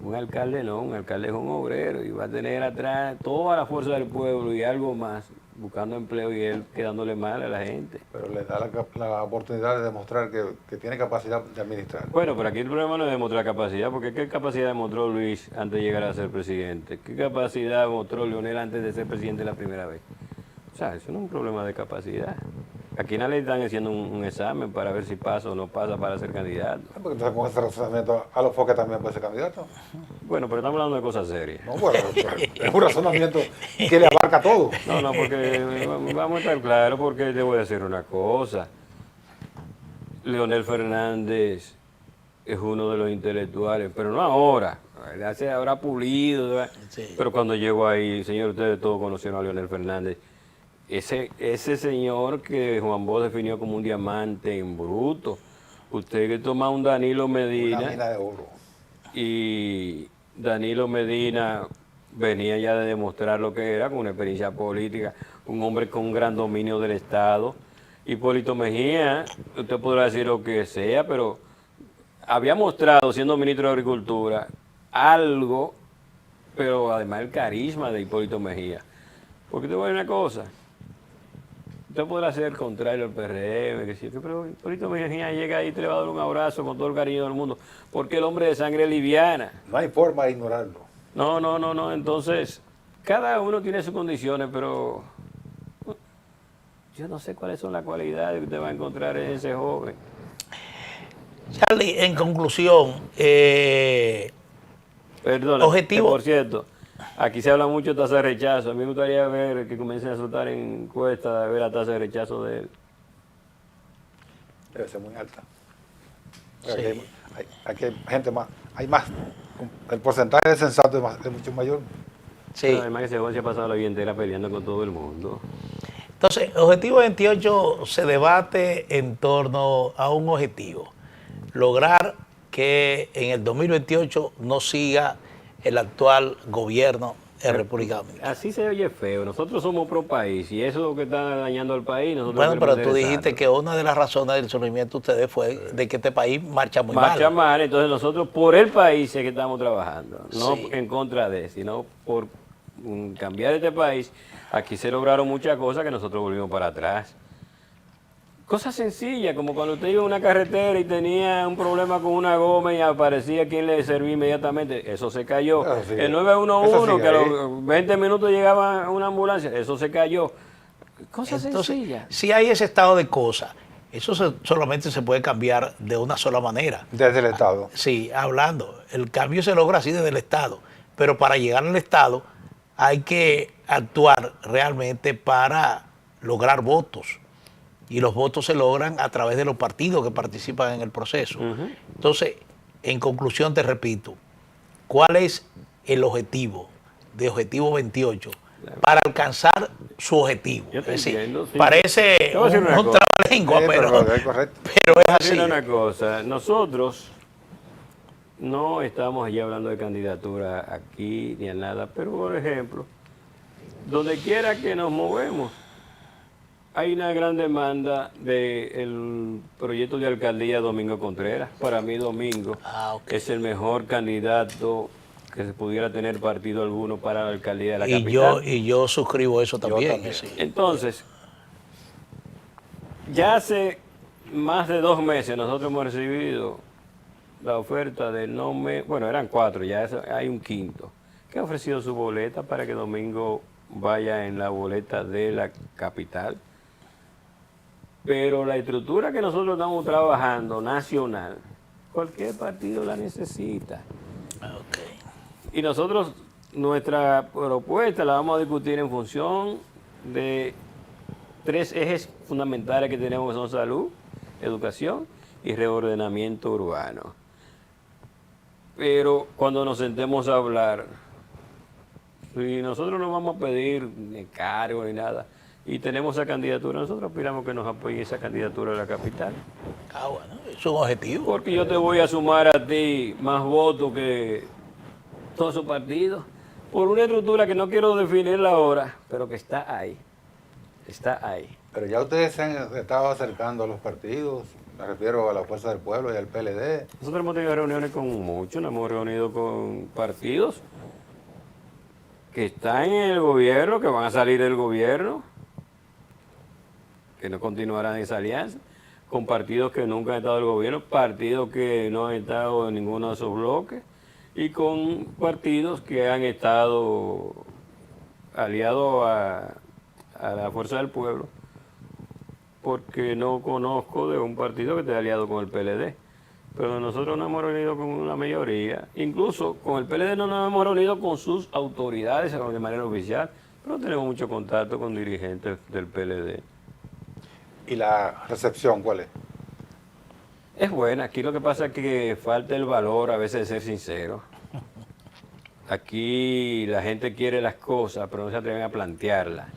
Un alcalde no, un alcalde es un obrero y va a tener atrás toda la fuerza del pueblo y algo más, buscando empleo y él quedándole mal a la gente. Pero le da la oportunidad de demostrar que tiene capacidad de administrar. Bueno, pero aquí el problema no es demostrar capacidad, porque ¿qué capacidad demostró Luis antes de llegar a ser presidente? ¿Qué capacidad demostró Leonel antes de ser presidente la primera vez? O sea, eso no es un problema de capacidad. Aquí nadie le están haciendo un examen para ver si pasa o no pasa para ser candidato. Porque entonces con ese razonamiento a los Foques también puede ser candidato. Bueno, pero estamos hablando de cosas serias. No, bueno, es un razonamiento que le abarca todo. No, porque vamos a estar claros, porque te voy a decir una cosa. Leonel Fernández es uno de los intelectuales, pero no ahora. Ya se habrá pulido, sí. Pero cuando llegó ahí, señor, ustedes todos conocieron a Leonel Fernández. Ese señor que Juan Bosch definió como un diamante en bruto. Usted que toma un Danilo Medina. Una mina de oro. Y Danilo Medina venía ya de demostrar lo que era, con una experiencia política, un hombre con un gran dominio del Estado. Hipólito Mejía, usted podrá decir lo que sea, pero había mostrado, siendo ministro de Agricultura, algo, pero además el carisma de Hipólito Mejía. Porque te voy a decir una cosa. Usted podrá ser contrario al PRM, que sí, pero Hipólito Mejía llega ahí y te le va a dar un abrazo con todo el cariño del mundo, porque el hombre de sangre liviana. No hay forma de ignorarlo. No. Entonces, cada uno tiene sus condiciones, pero yo no sé cuáles son las cualidades que usted va a encontrar en ese joven. Charlie, en conclusión, perdón, objetivo. Por cierto, aquí se habla mucho de tasa de rechazo. A mí me gustaría ver que comiencen a soltar encuestas, de ver la tasa de rechazo de él. Debe ser muy alta. Sí. Aquí hay gente más, hay más. El porcentaje de sensato es mucho mayor. Sí. Pero además que se ha pasado la vida entera peleando con todo el mundo. Entonces, Objetivo 28 se debate en torno a un objetivo. Lograr que en el 2028 no siga el actual gobierno en República Dominicana. Así se oye feo. Nosotros somos pro país y eso es lo que está dañando al país. Bueno, pero tú dijiste que una de las razones del surgimiento de ustedes fue de que este país marcha muy mal. Marcha mal, entonces nosotros por el país es que estamos trabajando, no Sí. en contra de, sino por cambiar este país. Aquí se lograron muchas cosas que nosotros volvimos para atrás. Cosas sencillas, como cuando usted iba a una carretera y tenía un problema con una goma y aparecía quien le servía inmediatamente, eso se cayó. Sí. El 911, que a ahí. los 20 minutos llegaba una ambulancia, eso se cayó. Cosas sencillas. Si hay ese estado de cosas, eso solamente se puede cambiar de una sola manera. Desde el Estado. Sí, hablando. El cambio se logra así desde el Estado. Pero para llegar al Estado hay que actuar realmente para lograr votos. Y los votos se logran a través de los partidos que participan en el proceso. Entonces, en conclusión te repito, ¿cuál es el objetivo de Objetivo 28 para alcanzar su objetivo? Yo te Es decir, entiendo, sí. parece Te voy a decir una un cosa. trabalengua, Es correcto. pero es Voy a decir así. una cosa, nosotros no estamos allí hablando de candidatura aquí ni a nada, pero por ejemplo, donde quiera que nos movemos, hay una gran demanda del proyecto de alcaldía Domingo Contreras. Para mí Domingo es el mejor candidato que se pudiera tener partido alguno para la alcaldía de la capital. Y yo suscribo eso también. Sí. Entonces, ya hace más de 2 meses nosotros hemos recibido la oferta de bueno, eran 4, ya hay un quinto, que ha ofrecido su boleta para que Domingo vaya en la boleta de la capital. Pero la estructura que nosotros estamos trabajando, nacional, cualquier partido la necesita. Y nosotros, nuestra propuesta la vamos a discutir en función de 3 ejes fundamentales que tenemos, que son salud, educación y reordenamiento urbano. Pero cuando nos sentemos a hablar, si nosotros no vamos a pedir ni cargo ni nada, y tenemos esa candidatura, nosotros aspiramos que nos apoye esa candidatura de la capital. Bueno, es un objetivo. Porque yo te voy a sumar a ti más votos que todos esos partidos, por una estructura que no quiero definirla ahora, pero que está ahí. Está ahí. Pero ya ustedes se han estado acercando a los partidos, me refiero a la Fuerza del Pueblo y al PLD. Nosotros hemos tenido reuniones con muchos, nos hemos reunido con partidos que están en el gobierno, que van a salir del gobierno, que no continuarán esa alianza, con partidos que nunca han estado en el gobierno, partidos que no han estado en ninguno de esos bloques, y con partidos que han estado aliados a la Fuerza del Pueblo, porque no conozco de un partido que esté aliado con el PLD. Pero nosotros nos hemos reunido con la mayoría, incluso con el PLD no nos hemos reunido con sus autoridades de manera oficial, pero tenemos mucho contacto con dirigentes del PLD. ¿Y la recepción cuál es? Es buena, aquí lo que pasa es que falta el valor a veces de ser sincero. Aquí la gente quiere las cosas, pero no se atreven a plantearlas.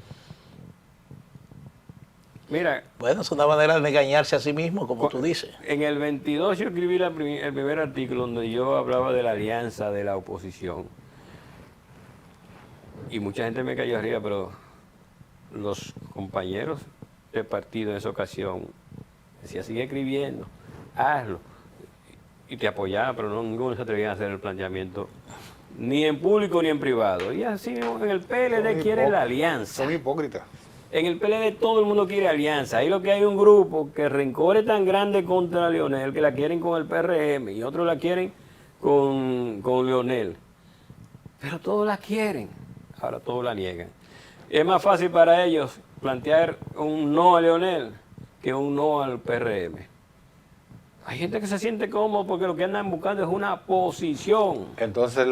Mira, bueno, es una manera de engañarse a sí mismo, como tú dices. En el 22 yo escribí el primer artículo donde yo hablaba de la alianza de la oposición. Y mucha gente me cayó arriba, pero los compañeros de partido en esa ocasión decían, sigue escribiendo, hazlo. Y te apoyaban, pero no, ninguno se atrevía a hacer el planteamiento, ni en público ni en privado. Y así en el PLD quiere la alianza. Son hipócritas. En el PLD todo el mundo quiere alianza. Ahí lo que hay un grupo que rencor es tan grande contra Leonel que la quieren con el PRM y otros la quieren con Leonel. Pero todos la quieren. Ahora todos la niegan. Es más fácil para ellos plantear un no a Leonel que un no al PRM. Hay gente que se siente cómodo porque lo que andan buscando es una posición. Entonces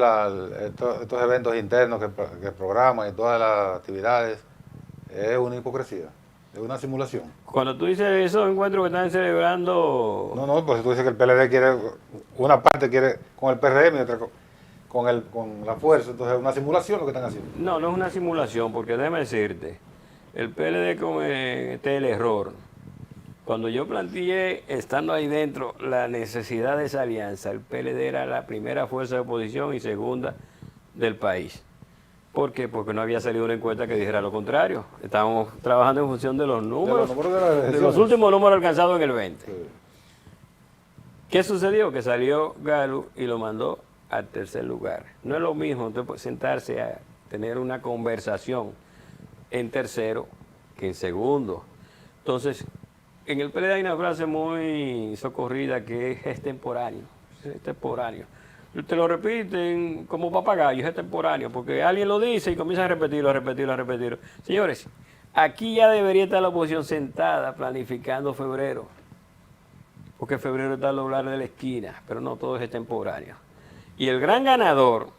estos eventos internos que programan y todas las actividades es una hipocresía, es una simulación. Cuando tú dices esos encuentros que están celebrando... No, pues tú dices que el PLD quiere, una parte quiere con el PRM y otra con la fuerza, entonces es una simulación lo que están haciendo. No, no es una simulación, porque déjame decirte, el PLD comete el error. Cuando yo planteé, estando ahí dentro, la necesidad de esa alianza, el PLD era la primera fuerza de oposición y segunda del país. ¿Por qué? Porque no había salido una encuesta que dijera lo contrario. Estábamos trabajando en función de los números, de los últimos números alcanzados en el 20. Sí. ¿Qué sucedió? Que salió Gallup y lo mandó al tercer lugar. No es lo mismo usted sentarse a tener una conversación en tercero que en segundo. Entonces, en el PLD hay una frase muy socorrida que es extemporáneo. Es extemporáneo. Te lo repiten como papagayo, es extemporáneo, porque alguien lo dice y comienza a repetirlo, a repetirlo, a repetirlo. Señores, aquí ya debería estar la oposición sentada planificando febrero, porque febrero está al doblar de la esquina, pero no todo es extemporáneo. Y el gran ganador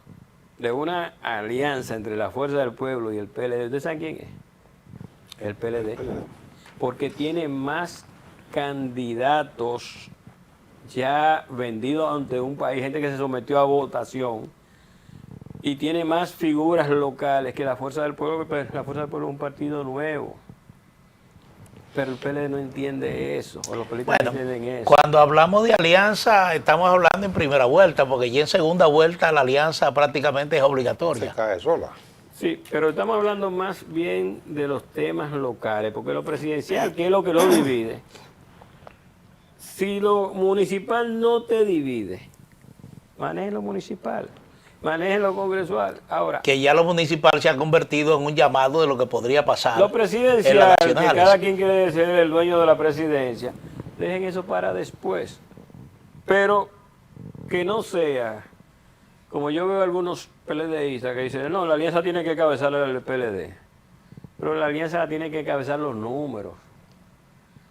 de una alianza entre la Fuerza del Pueblo y el PLD, ¿ustedes saben quién es? El PLD. Porque tiene más candidatos ya vendidos ante un país, gente que se sometió a votación, y tiene más figuras locales que la Fuerza del Pueblo. La Fuerza del Pueblo es un partido nuevo. Pero el PLD no entiende eso, o los políticos no entienden eso. Cuando hablamos de alianza, estamos hablando en primera vuelta, porque ya en segunda vuelta la alianza prácticamente es obligatoria. Se cae sola. Sí, pero estamos hablando más bien de los temas locales, porque lo presidencial, ¿qué es lo que lo divide? Si lo municipal no te divide, maneje lo municipal, maneje lo congresual. Ahora, que ya lo municipal se ha convertido en un llamado de lo que podría pasar. Lo presidencial, que cada quien quiere ser el dueño de la presidencia, dejen eso para después. Pero que no sea, como yo veo algunos PLDistas que dicen, no, la alianza tiene que cabezar el PLD. Pero la alianza la tiene que cabezar los números.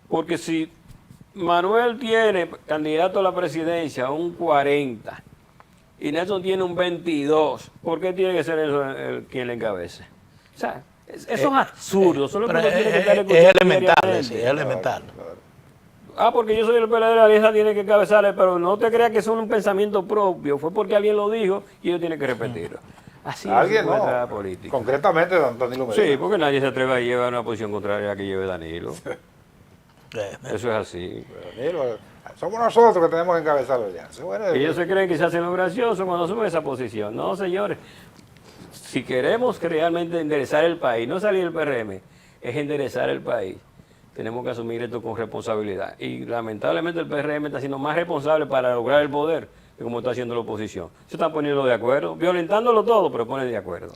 Porque si Manuel tiene candidato a la presidencia un 40 y Nelson tiene un 22, ¿por qué tiene que ser él quien le encabece? O sea, eso es absurdo. Eso es lo que uno tiene que estar escuchando. Es elemental, sí, es elemental. Porque yo soy el PLD, la alianza tiene que cabezarle, pero no te creas que es un pensamiento propio. Fue porque alguien lo dijo y ellos tienen que repetirlo. Así es la política. Concretamente, Danilo Medina. Sí, porque nadie se atreve a llevar una posición contraria a la que lleve Danilo. Eso es así. Danilo, somos nosotros que tenemos que encabezar la alianza. Bueno, ellos se creen que se hacen los graciosos cuando asumen esa posición. No, señores. Si queremos realmente enderezar el país, no salir del PRM, es enderezar el país. Tenemos que asumir esto con responsabilidad. Y lamentablemente el PRM está siendo más responsable para lograr el poder que como está haciendo la oposición. Se están poniendo de acuerdo, violentándolo todo, pero ponen de acuerdo.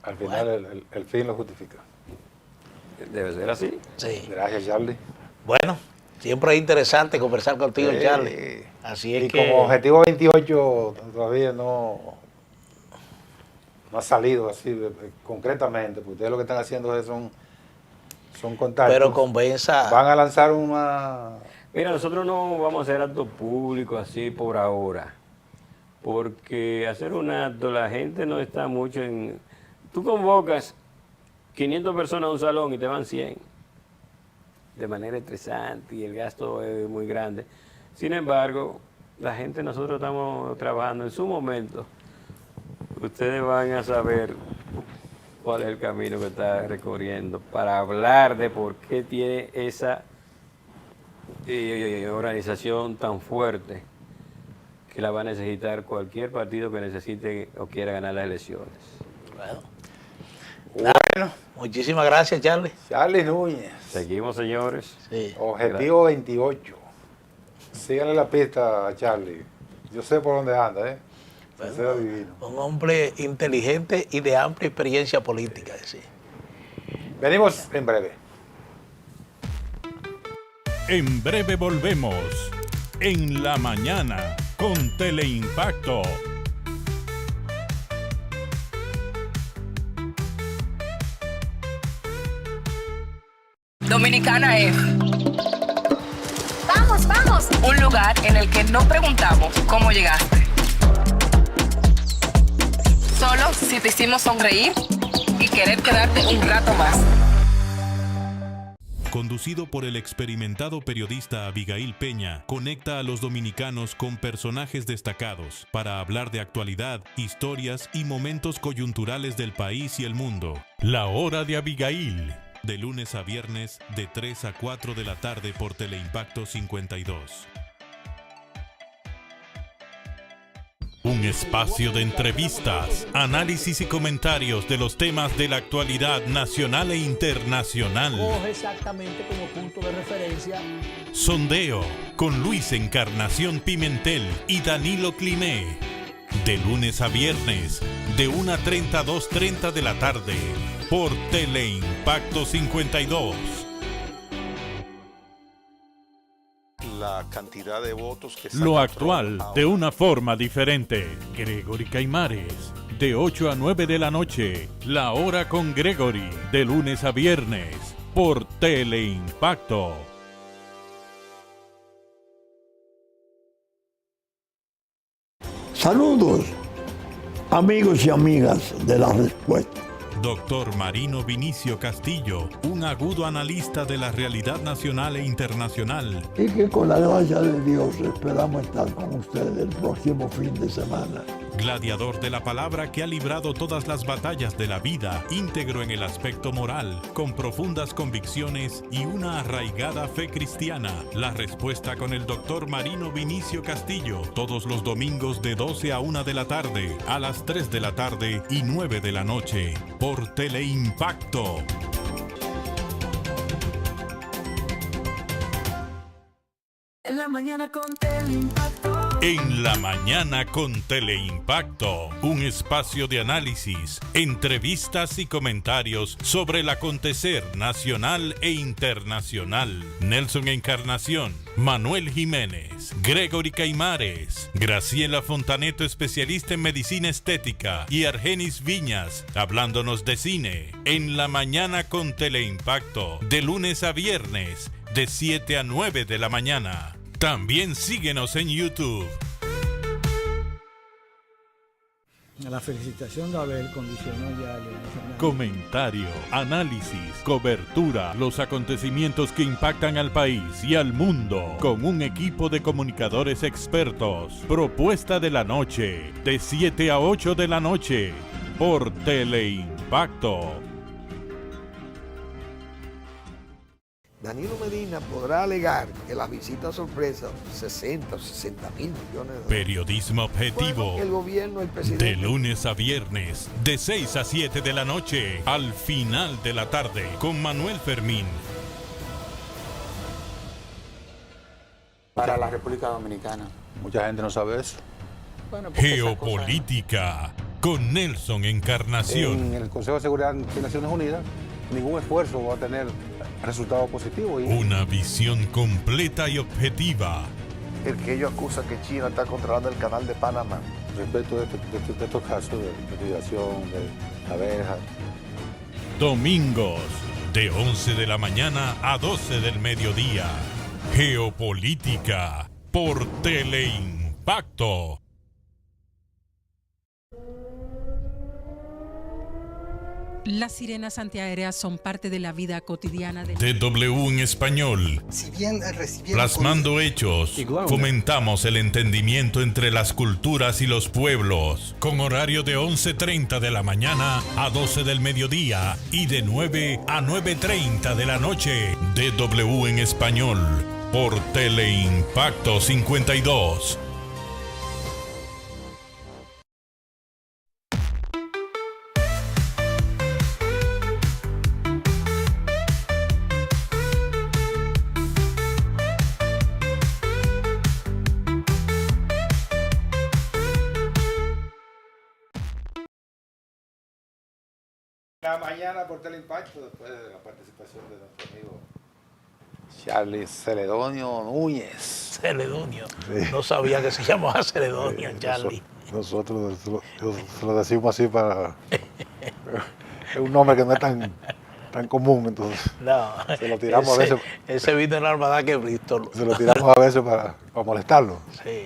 Al final el fin lo justifica. Debe ser así. Sí. Gracias, Charlie. Bueno, siempre es interesante conversar contigo, Charlie. Así es y que... como objetivo 28 todavía no ha salido así concretamente, porque ustedes lo que están haciendo son contactos. Pero convenza... Van a lanzar una... Mira, nosotros no vamos a hacer actos públicos así por ahora, porque hacer un acto, la gente no está mucho en... Tú convocas 500 personas a un salón y te van 100, de manera estresante y el gasto es muy grande. Sin embargo, la gente, nosotros estamos trabajando en su momento. Ustedes van a saber cuál es el camino que está recorriendo para hablar de por qué tiene esa organización tan fuerte que la va a necesitar cualquier partido que necesite o quiera ganar las elecciones. Bueno, muchísimas gracias, Charlie. Charlie Núñez. Seguimos, señores. Sí. Objetivo 28. Síganle la pista a Charlie. Yo sé por dónde anda, ¿eh? Bueno, un hombre inteligente y de amplia experiencia política. Sí. Venimos en breve. En breve volvemos. En la mañana con Teleimpacto. Dominicana es. ¡Vamos, vamos! Un lugar en el que no preguntamos cómo llegaste. Solo si te hicimos sonreír y querer quedarte un rato más. Conducido por el experimentado periodista Abigail Peña, conecta a los dominicanos con personajes destacados para hablar de actualidad, historias y momentos coyunturales del país y el mundo. La Hora de Abigail, de lunes a viernes de 3 a 4 de la tarde por Teleimpacto 52. Un espacio de entrevistas, análisis y comentarios de los temas de la actualidad nacional e internacional. Coge exactamente como punto de referencia. Sondeo con Luis Encarnación Pimentel y Danilo Cliné. De lunes a viernes, de 1:30 a 2:30 de la tarde, por Teleimpacto 52. La cantidad de votos que Lo actual de una forma diferente. Gregory Caimares, de 8 a 9 de la noche, La Hora con Gregory, de lunes a viernes, por Teleimpacto. Saludos, amigos y amigas de La Respuesta. Doctor Marino Vinicio Castillo, un agudo analista de la realidad nacional e internacional. Y que con la gracia de Dios esperamos estar con ustedes el próximo fin de semana. Gladiador de la palabra que ha librado todas las batallas de la vida, íntegro en el aspecto moral, con profundas convicciones y una arraigada fe cristiana. La Respuesta con el doctor Marino Vinicio Castillo, todos los domingos de 12 a 1 de la tarde, a las 3 de la tarde y 9 de la noche, por Teleimpacto. En la mañana con Teleimpacto. En la mañana con Teleimpacto, un espacio de análisis, entrevistas y comentarios sobre el acontecer nacional e internacional. Nelson Encarnación, Manuel Jiménez, Gregory Caimares, Graciela Fontaneto, especialista en medicina estética, y Argenis Viñas, hablándonos de cine. En la mañana con Teleimpacto, de lunes a viernes, de 7 a 9 de la mañana. También síguenos en YouTube. La felicitación de Abel condicionó ya a Leonel Fernández. Comentario, análisis, cobertura, los acontecimientos que impactan al país y al mundo, con un equipo de comunicadores expertos. Propuesta de la noche, de 7 a 8 de la noche, por Teleimpacto. Danilo Medina podrá alegar que las visitas sorpresa, 60 o 60 mil millones de dólares. Periodismo objetivo. Bueno, el gobierno, el presidente. De lunes a viernes, de 6 a 7 de la noche, al final de la tarde, con Manuel Fermín. Para la República Dominicana. Mucha gente no sabe eso. Bueno, Geopolítica, con Nelson Encarnación. En el Consejo de Seguridad de Naciones Unidas, ningún esfuerzo va a tener resultado positivo. Una visión completa y objetiva. El que ellos acusan que China está controlando el canal de Panamá. Respecto de estos casos de investigación, de abejas. Domingos, de 11 de la mañana a 12 del mediodía. Geopolítica, por Teleimpacto. Las sirenas antiaéreas son parte de la vida cotidiana de DW en español. Plasmando hechos, fomentamos el entendimiento entre las culturas y los pueblos. Con horario de 11:30 de la mañana a 12 del mediodía y de 9 a 9:30 de la noche. DW en español, por Teleimpacto 52. La mañana por Teleimpacto, después de la participación de nuestro amigo Charlie Celedonio Núñez. Celedonio. Sí. No sabía que se llamaba Celedonio, Charlie. Nosotros se lo decimos así para... es un nombre que no es tan común, entonces no, se lo tiramos a veces. Ese vino en la Armada que Bristol. Se lo tiramos a veces para molestarlo. Sí.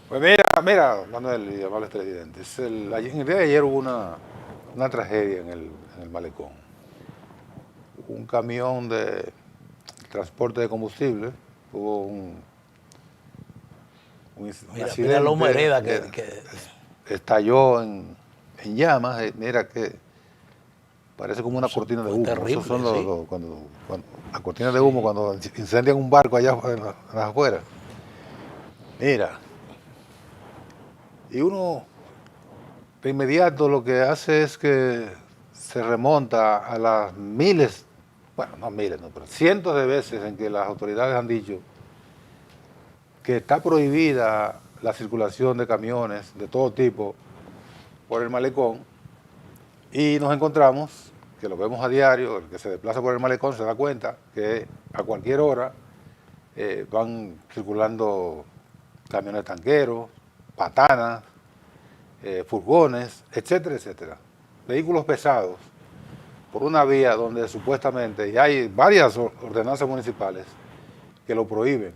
Pues mira, Manuel y amables televidentes, en el día de ayer hubo una tragedia en el malecón. Un camión de transporte de combustible, hubo un accidente. Mira la humareda que estalló en llamas. Mira que parece como una cortina de humo. Terrible, esos son cuando las cortinas de humo cuando incendian un barco allá en las afueras. Mira. Y uno de inmediato lo que hace es que se remonta a las miles, bueno, no miles, no, pero cientos de veces en que las autoridades han dicho que está prohibida la circulación de camiones de todo tipo por el malecón, y nos encontramos, que lo vemos a diario, el que se desplaza por el malecón se da cuenta que a cualquier hora van circulando camiones tanqueros, patanas, furgones, etcétera, etcétera. Vehículos pesados por una vía donde supuestamente, y hay varias ordenanzas municipales que lo prohíben.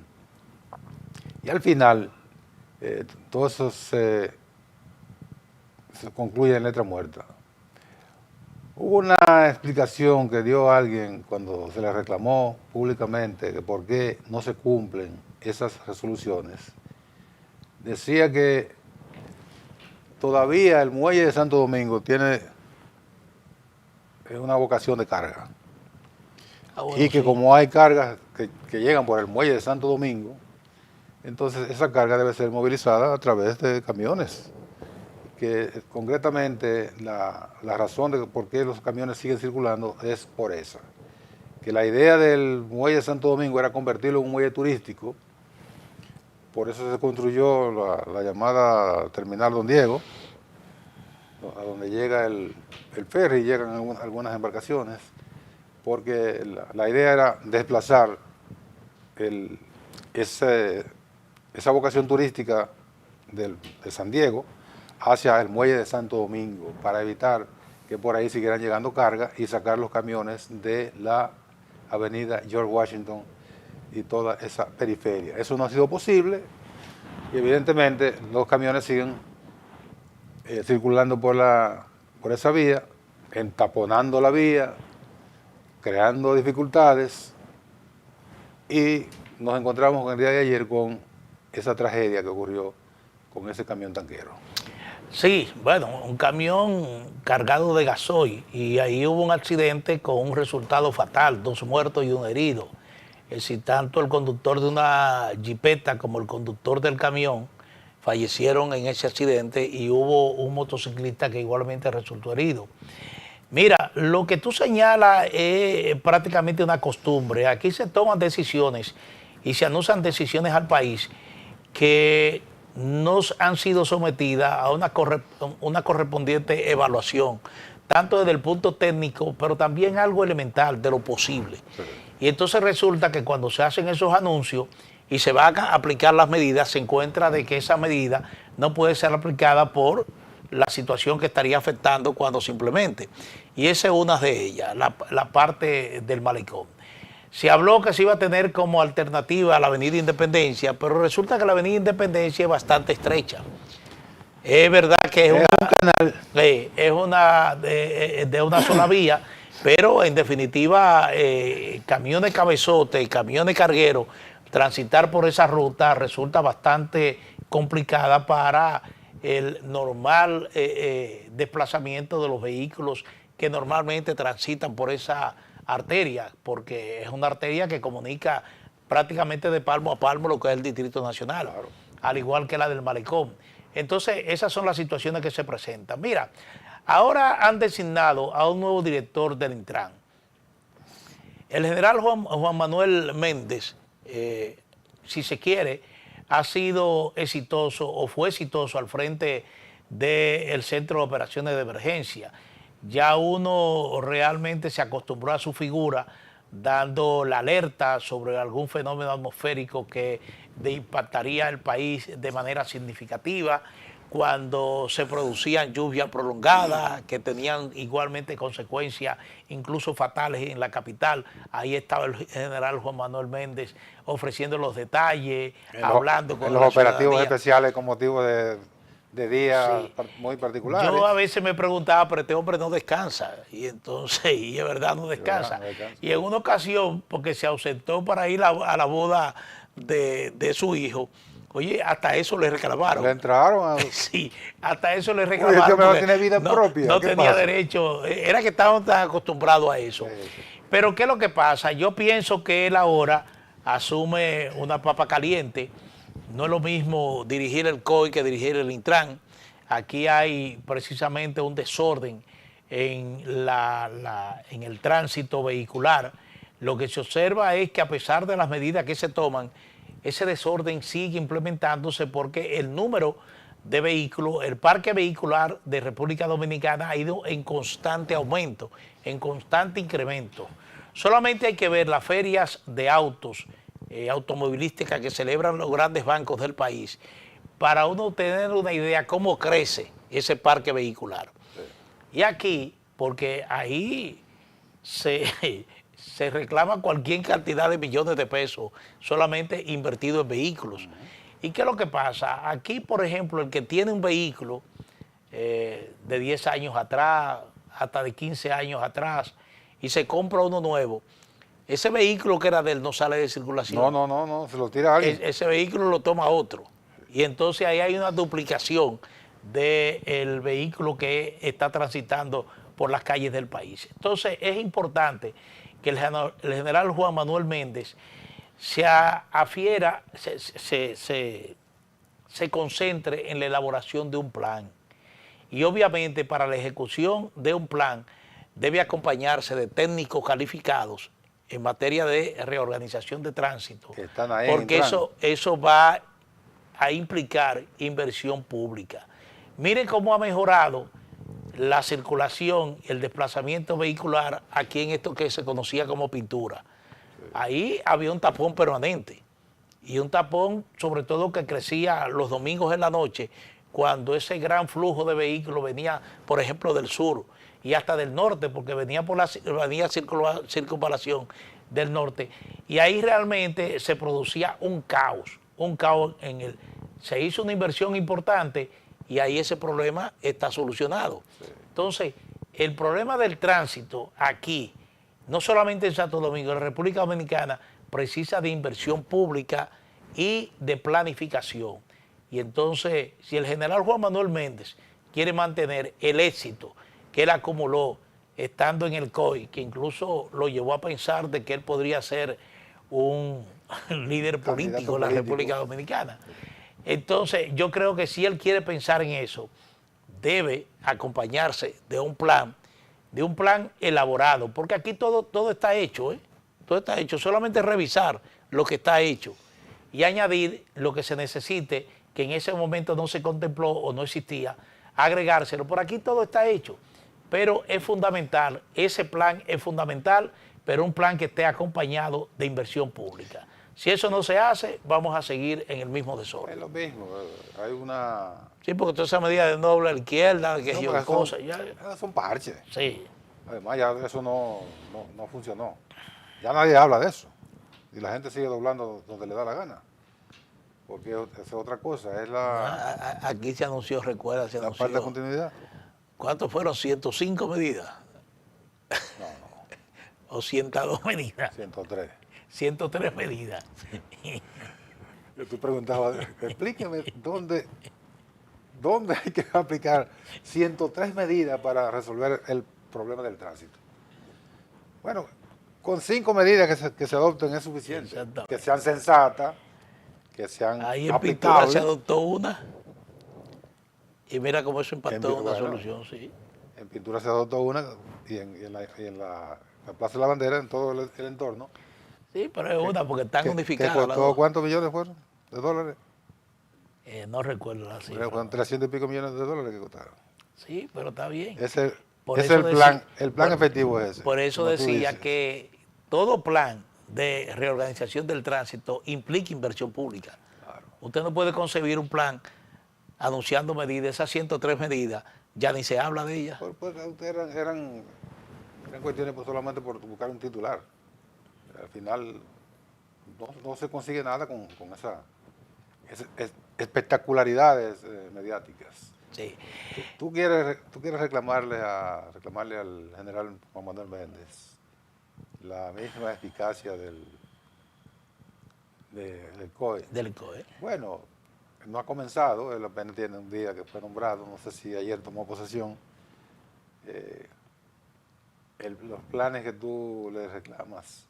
Y al final, todo eso se concluye en letra muerta. Hubo una explicación que dio alguien cuando se le reclamó públicamente que por qué no se cumplen esas resoluciones. Decía que todavía el muelle de Santo Domingo tiene una vocación de carga. Bueno, y que sí, como hay cargas que llegan por el muelle de Santo Domingo, entonces esa carga debe ser movilizada a través de camiones. Que concretamente la razón de por qué los camiones siguen circulando es por esa. Que la idea del muelle de Santo Domingo era convertirlo en un muelle turístico, por eso se construyó la llamada Terminal Don Diego, a donde llega el ferry y llegan algunas embarcaciones, porque la idea era desplazar esa vocación turística de San Diego hacia el muelle de Santo Domingo, para evitar que por ahí siguieran llegando cargas y sacar los camiones de la avenida George Washington y toda esa periferia. Eso no ha sido posible y evidentemente los camiones siguen circulando por esa vía, entaponando la vía, creando dificultades, y nos encontramos el día de ayer con esa tragedia que ocurrió con ese camión tanquero. Sí, bueno, un camión cargado de gasoil, y ahí hubo un accidente con un resultado fatal, 2 muertos y 1 herido. Es decir, tanto el conductor de una jipeta como el conductor del camión fallecieron en ese accidente, y hubo un motociclista que igualmente resultó herido. Mira, lo que tú señalas es prácticamente una costumbre. Aquí se toman decisiones y se anuncian decisiones al país que nos han sido sometidas a una correspondiente evaluación, tanto desde el punto técnico, pero también algo elemental de lo posible. Sí. Y entonces resulta que cuando se hacen esos anuncios y se van a aplicar las medidas, se encuentra de que esa medida no puede ser aplicada por la situación que estaría afectando cuando se implemente. Y esa es una de ellas, la parte del malecón. Se habló que se iba a tener como alternativa a la Avenida Independencia, pero resulta que la Avenida Independencia es bastante estrecha. Es verdad que es de una sola vía, pero en definitiva camiones cabezotes, camiones cargueros, transitar por esa ruta resulta bastante complicada para el normal desplazamiento de los vehículos que normalmente transitan por esa arteria, porque es una arteria que comunica prácticamente de palmo a palmo lo que es el Distrito Nacional, claro, al igual que la del malecón. Entonces, esas son las situaciones que se presentan. Mira, ahora han designado a un nuevo director del Intran. El general Juan Manuel Méndez, si se quiere, ha sido exitoso o fue exitoso al frente del Centro de Operaciones de Emergencia. Ya uno realmente se acostumbró a su figura, dando la alerta sobre algún fenómeno atmosférico que impactaría el país de manera significativa, cuando se producían lluvias prolongadas que tenían igualmente consecuencias incluso fatales en la capital. Ahí estaba el general Juan Manuel Méndez ofreciendo los detalles, hablando con los operativos especiales con motivo de días muy particulares. Yo a veces me preguntaba, pero este hombre no descansa, y entonces, y es verdad, no descansa. Y en una ocasión, porque se ausentó para ir a la boda de su hijo, oye, hasta eso le reclamaron. ¿Le entraron? Sí, hasta eso le reclamaron. Oye, tiene vida propia. No tenía derecho, era que estaban tan acostumbrados a eso. Sí. Pero ¿qué es lo que pasa? Yo pienso que él ahora asume una papa caliente. No es lo mismo dirigir el COI que dirigir el Intran. aquí hay precisamente un desorden en el tránsito vehicular. Lo que se observa es que a pesar de las medidas que se toman, ese desorden sigue implementándose porque el número de vehículos, el parque vehicular de República Dominicana ha ido en constante aumento, en constante incremento. Solamente hay que ver las ferias de autos, automovilísticas que celebran los grandes bancos del país, para uno tener una idea cómo crece ese parque vehicular. Y aquí, porque ahí se reclama cualquier cantidad de millones de pesos solamente invertido en vehículos. ¿Y qué es lo que pasa? Aquí, por ejemplo, el que tiene un vehículo de 10 años atrás, hasta de 15 años atrás, y se compra uno nuevo, ese vehículo que era de él no sale de circulación. No, se lo tira alguien. Ese vehículo lo toma otro. Y entonces ahí hay una duplicación del vehículo que está transitando por las calles del país. Entonces es importante que el general Juan Manuel Méndez se concentre en la elaboración de un plan. Y obviamente para la ejecución de un plan debe acompañarse de técnicos calificados en materia de reorganización de tránsito, porque eso va a implicar inversión pública. Miren cómo ha mejorado la circulación, el desplazamiento vehicular aquí en esto que se conocía como Pintura. Ahí había un tapón permanente, y un tapón sobre todo que crecía los domingos en la noche, cuando ese gran flujo de vehículos venía, por ejemplo, del sur y hasta del norte, porque venía por la circunvalación del norte, y ahí realmente se producía un caos se hizo una inversión importante y ahí ese problema está solucionado. Entonces, el problema del tránsito aquí, no solamente en Santo Domingo, en la República Dominicana, precisa de inversión pública y de planificación. Y entonces, si el general Juan Manuel Méndez quiere mantener el éxito que él acumuló estando en el COI, que incluso lo llevó a pensar de que él podría ser un líder político en la República Dominicana. Entonces, yo creo que si él quiere pensar en eso, debe acompañarse de un plan elaborado, porque aquí todo está hecho, todo está hecho, solamente revisar lo que está hecho y añadir lo que se necesite, que en ese momento no se contempló o no existía, agregárselo. Por aquí todo está hecho, pero es fundamental, ese plan es fundamental, pero un plan que esté acompañado de inversión pública. Si eso no se hace, vamos a seguir en el mismo desorden. Es lo mismo, hay una... Sí, porque toda esa medida de doble a la izquierda, que yo cosas... Son parches. Sí. Además, ya eso no funcionó. Ya nadie habla de eso. Y la gente sigue doblando donde le da la gana. Porque esa es otra cosa, es la... Aquí se anunció, recuerda, se anunció... La parte de continuidad. ¿Cuántos fueron? 105 medidas. No. O 102 medidas. 103. 103 medidas. Yo te preguntaba, explíqueme dónde hay que aplicar 103 medidas para resolver el problema del tránsito. Bueno, con 5 medidas que se adopten es suficiente. Que sean sensatas, que sean ahí en aplicables. Pintura se adoptó una y mira cómo eso impactó una solución, sí. En Pintura se adoptó una y en la Plaza de la Bandera, en todo el entorno. Sí, pero es una porque están unificadas. ¿Cuántos millones fueron de dólares? No recuerdo la cifra. Fueron 300 y pico millones de dólares que costaron. Sí, pero está bien. Ese es el plan efectivo es ese. Por eso decía que todo plan de reorganización del tránsito implica inversión pública. Claro. Usted no puede concebir un plan anunciando medidas, esas 103 medidas, ya ni se habla de ellas. Pues eran cuestiones solamente por buscar un titular. Al final no se consigue nada con esas espectacularidades mediáticas. Sí. ¿Tú quieres reclamarle al general Juan Manuel Méndez la misma eficacia del COE? Del COE. Bueno, no ha comenzado, él apenas tiene un día que fue nombrado, no sé si ayer tomó posesión. Los planes que tú le reclamas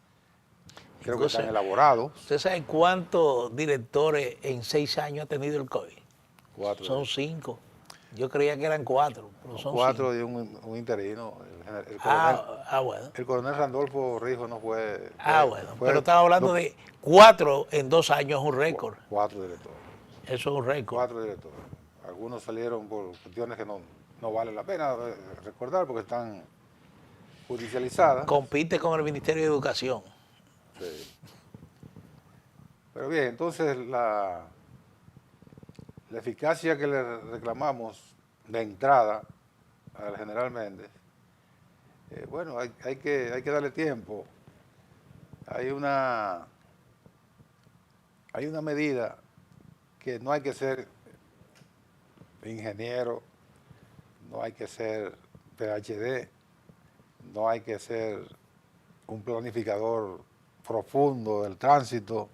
creo que están elaborados. ¿Usted sabe cuántos directores en 6 años ha tenido el COE? 4. Son 5. Yo creía que eran 4, pero son 4 5. y un interino. Bueno. El coronel Randolfo Rijo no fue... Pero estaba hablando de 4 en 2 años, es un récord. 4 directores. Eso es un récord. 4 directores. Algunos salieron por cuestiones que no vale la pena recordar porque están judicializadas. Compite con el Ministerio de Educación. Sí. Pero bien, entonces la eficacia que le reclamamos de entrada al general Méndez, bueno, hay que darle tiempo. Hay una medida que no hay que ser ingeniero, no hay que ser PhD, no hay que ser un planificador profundo del tránsito.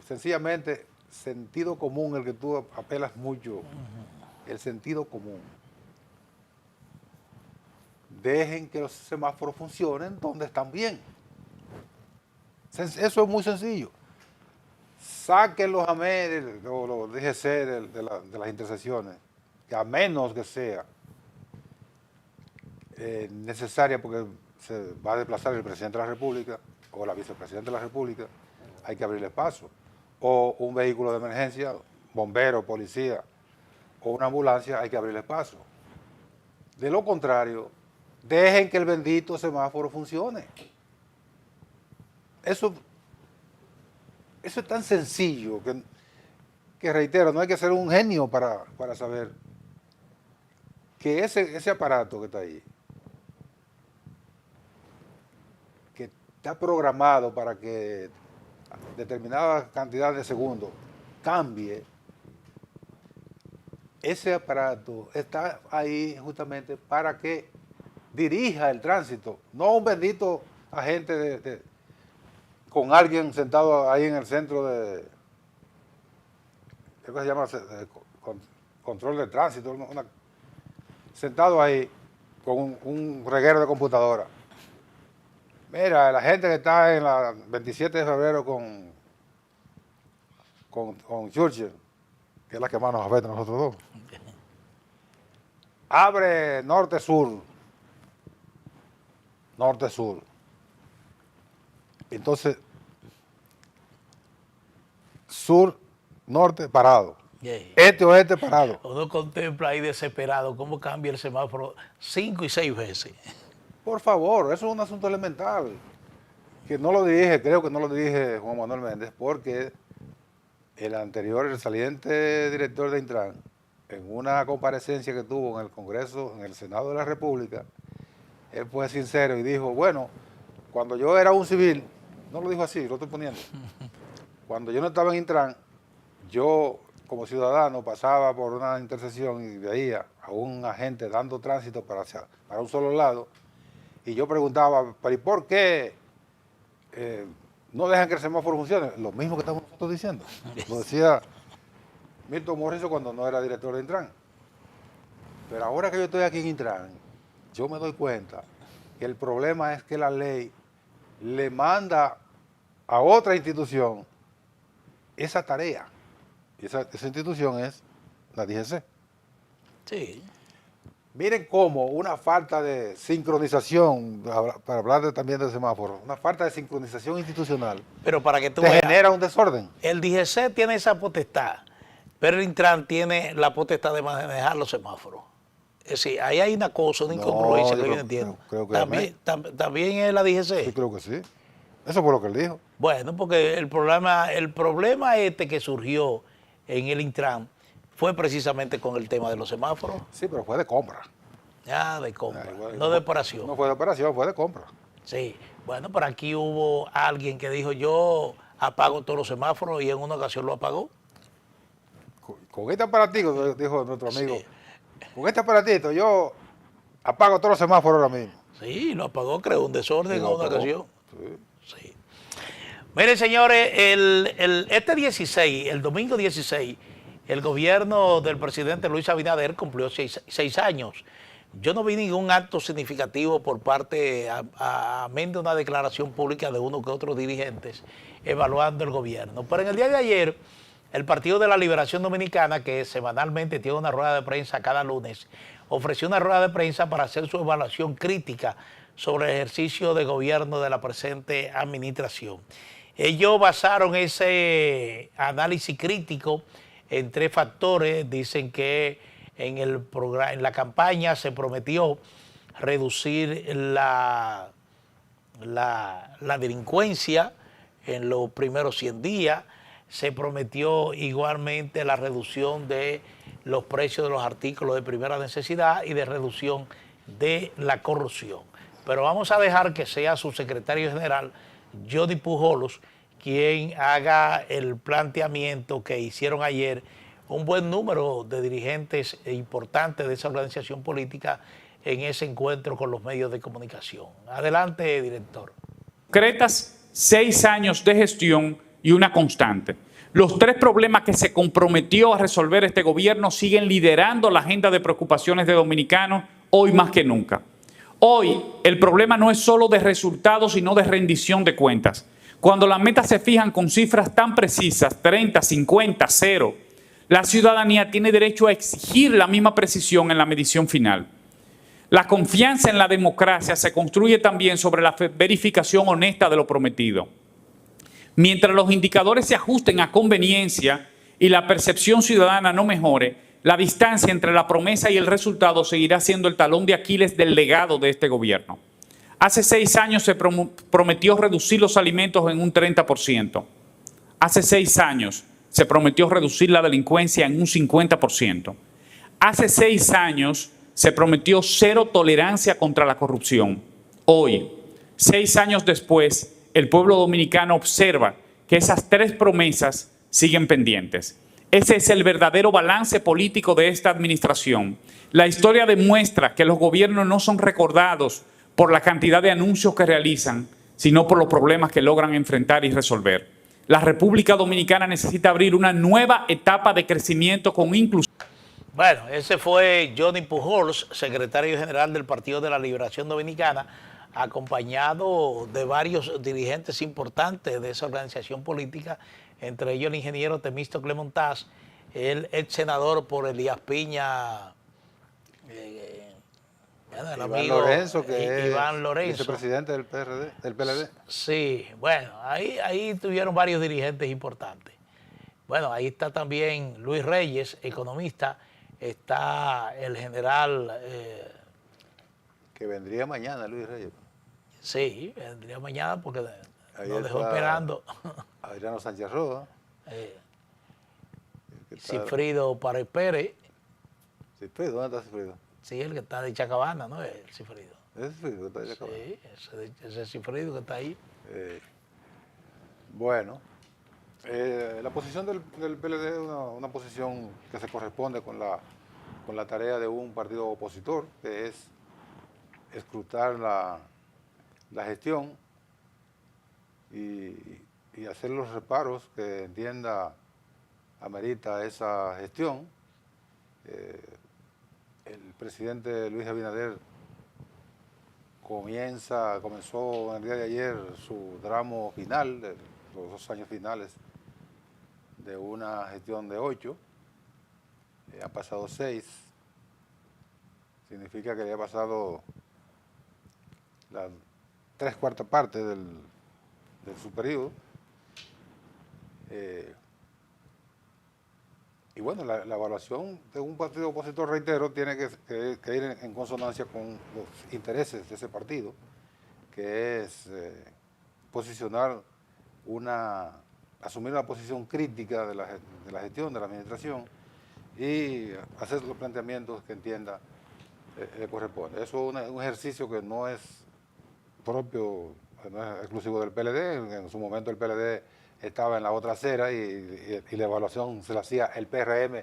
Sencillamente, sentido común, el que tú apelas mucho, el sentido común. Dejen que los semáforos funcionen donde están bien. Eso es muy sencillo. Saquen los AME o los DGC de las intersecciones, que a menos que sea necesaria porque se va a desplazar el presidente de la República o la vicepresidenta de la República, hay que abrirle paso. O un vehículo de emergencia, bombero, policía, o una ambulancia, hay que abrirle paso. De lo contrario, dejen que el bendito semáforo funcione. Eso es tan sencillo que reitero, no hay que ser un genio para saber que ese aparato que está ahí, que está programado para que determinada cantidad de segundos cambie, ese aparato está ahí justamente para que dirija el tránsito, no un bendito agente con alguien sentado ahí en el centro de, ¿qué se llama? Control de tránsito, sentado ahí con un reguero de computadora. Mira, la gente que está en la 27 de febrero con Churchill, que es la que más nos afecta a nosotros dos. Abre norte-sur. Norte-sur. Entonces, sur-norte parado. Este-oeste parado. Uno contempla ahí desesperado cómo cambia el semáforo 5 y 6 veces. Por favor, eso es un asunto elemental, que no lo dirige, creo que no lo dirige Juan Manuel Méndez, porque el saliente director de Intran, en una comparecencia que tuvo en el Congreso, en el Senado de la República, él fue sincero y dijo, bueno, cuando yo era un civil, no lo dijo así, lo estoy poniendo, cuando yo no estaba en Intran, yo como ciudadano pasaba por una intersección y veía a un agente dando tránsito para un solo lado, y yo preguntaba, ¿pero y por qué no dejan que el semáforo funcione? Lo mismo que estamos nosotros diciendo. Lo decía Milton Morrison cuando no era director de Intran. Pero ahora que yo estoy aquí en Intran, yo me doy cuenta que el problema es que la ley le manda a otra institución esa tarea. Y esa institución es la DGC. Sí. Miren cómo una falta de sincronización, para hablar también del semáforo, una falta de sincronización institucional, pero para que tú te genera un desorden. El DGC tiene esa potestad, pero el Intran tiene la potestad de manejar los semáforos. Es decir, ahí hay una cosa, una incongruencia que yo no entiendo. Creo que ¿También es la DGC? Sí, creo que sí. Eso fue lo que él dijo. Bueno, porque el problema que surgió en el Intran fue precisamente con el tema de los semáforos. Sí, pero fue de compra. Ah, de compra, no de operación. No fue de operación, fue de compra. Sí, bueno, pero aquí hubo alguien que dijo, yo apago todos los semáforos y en una ocasión lo apagó. Con este aparatito, dijo nuestro amigo, sí. Con este aparatito yo apago todos los semáforos ahora mismo. Sí, lo apagó, creó un desorden en una ocasión. Sí. Miren, señores, el domingo 16, el gobierno del presidente Luis Abinader cumplió 6 años. Yo no vi ningún acto significativo por parte, amén de una declaración pública de uno que otros dirigentes evaluando el gobierno. Pero en el día de ayer, El Partido de la Liberación Dominicana, que semanalmente tiene una rueda de prensa cada lunes, ofreció una rueda de prensa para hacer su evaluación crítica sobre el ejercicio de gobierno de la presente administración. Ellos basaron ese análisis crítico en 3 factores. Dicen que en la campaña se prometió reducir la delincuencia en los primeros 100 días, se prometió igualmente la reducción de los precios de los artículos de primera necesidad y de reducción de la corrupción. Pero vamos a dejar que sea su secretario general, Jody Pujols, quien haga el planteamiento que hicieron ayer un buen número de dirigentes importantes de esa organización política en ese encuentro con los medios de comunicación. Adelante, director. Concretas, 6 años de gestión y una constante. Los 3 problemas que se comprometió a resolver este gobierno siguen liderando la agenda de preocupaciones de dominicanos hoy más que nunca. Hoy el problema no es solo de resultados, sino de rendición de cuentas. Cuando las metas se fijan con cifras tan precisas, 30, 50, 0, la ciudadanía tiene derecho a exigir la misma precisión en la medición final. La confianza en la democracia se construye también sobre la verificación honesta de lo prometido. Mientras los indicadores se ajusten a conveniencia y la percepción ciudadana no mejore, la distancia entre la promesa y el resultado seguirá siendo el talón de Aquiles del legado de este gobierno. Hace 6 años se prometió reducir los alimentos en un 30%. Hace 6 años se prometió reducir la delincuencia en un 50%. Hace 6 años se prometió 0 tolerancia contra la corrupción. Hoy, 6 años después, el pueblo dominicano observa que esas 3 promesas siguen pendientes. Ese es el verdadero balance político de esta administración. La historia demuestra que los gobiernos no son recordados por la cantidad de anuncios que realizan, sino por los problemas que logran enfrentar y resolver. La República Dominicana necesita abrir una nueva etapa de crecimiento con inclusión. Bueno, ese fue Jody Pujols, secretario general del Partido de la Liberación Dominicana, acompañado de varios dirigentes importantes de esa organización política, entre ellos el ingeniero Temístocle Montaz, el ex senador por Elías Piña, el amigo Lorenzo, que Iván es Lorenzo, vicepresidente del PLD. Sí, bueno, ahí tuvieron varios dirigentes importantes. Bueno, ahí está también Luis Reyes, economista, está el general... que vendría mañana, Luis Reyes. Sí, vendría mañana porque Ahí nos dejó esperando. Adriano Sánchez Roa. Cifrido Párez Pérez. ¿Cifrido? ¿Dónde está Cifrido? Sí, el que está de Chacabana, ¿no? El Cifrido. ¿Es Cifrido que está de Chacabana? Sí, ese Cifrido que está ahí. Bueno, la posición del PLD es una posición que se corresponde con la tarea de un partido opositor, que es escrutar la gestión y hacer los reparos que entienda amerita esa gestión. El presidente Luis Abinader comenzó en el día de ayer su tramo final, de los 2 años finales de una gestión de 8. Han pasado 6. Significa que ya ha pasado la 3/4 parte de su periodo. Y bueno, la evaluación de un partido opositor, reitero, tiene que ir en consonancia con los intereses de ese partido, que es asumir una posición crítica de la gestión, de la administración, y hacer los planteamientos que entienda le corresponde. Eso es un ejercicio que no es propio, no es exclusivo del PLD. En su momento el PLD estaba en la otra acera y la evaluación se la hacía el PRM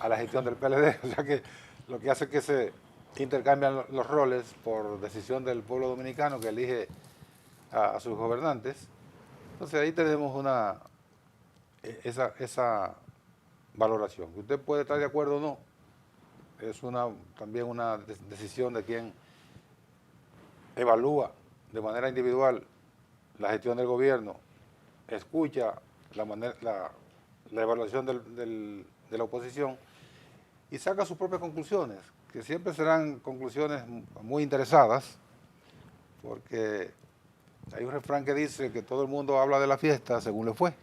a la gestión del PLD. O sea que lo que hace es que se intercambian los roles por decisión del pueblo dominicano que elige a sus gobernantes. Entonces ahí tenemos esa valoración. Usted puede estar de acuerdo o no, es también una decisión de quien evalúa de manera individual la gestión del gobierno, escucha la la evaluación de la oposición y saca sus propias conclusiones, que siempre serán conclusiones muy interesadas, porque hay un refrán que dice que todo el mundo habla de la fiesta según le fue.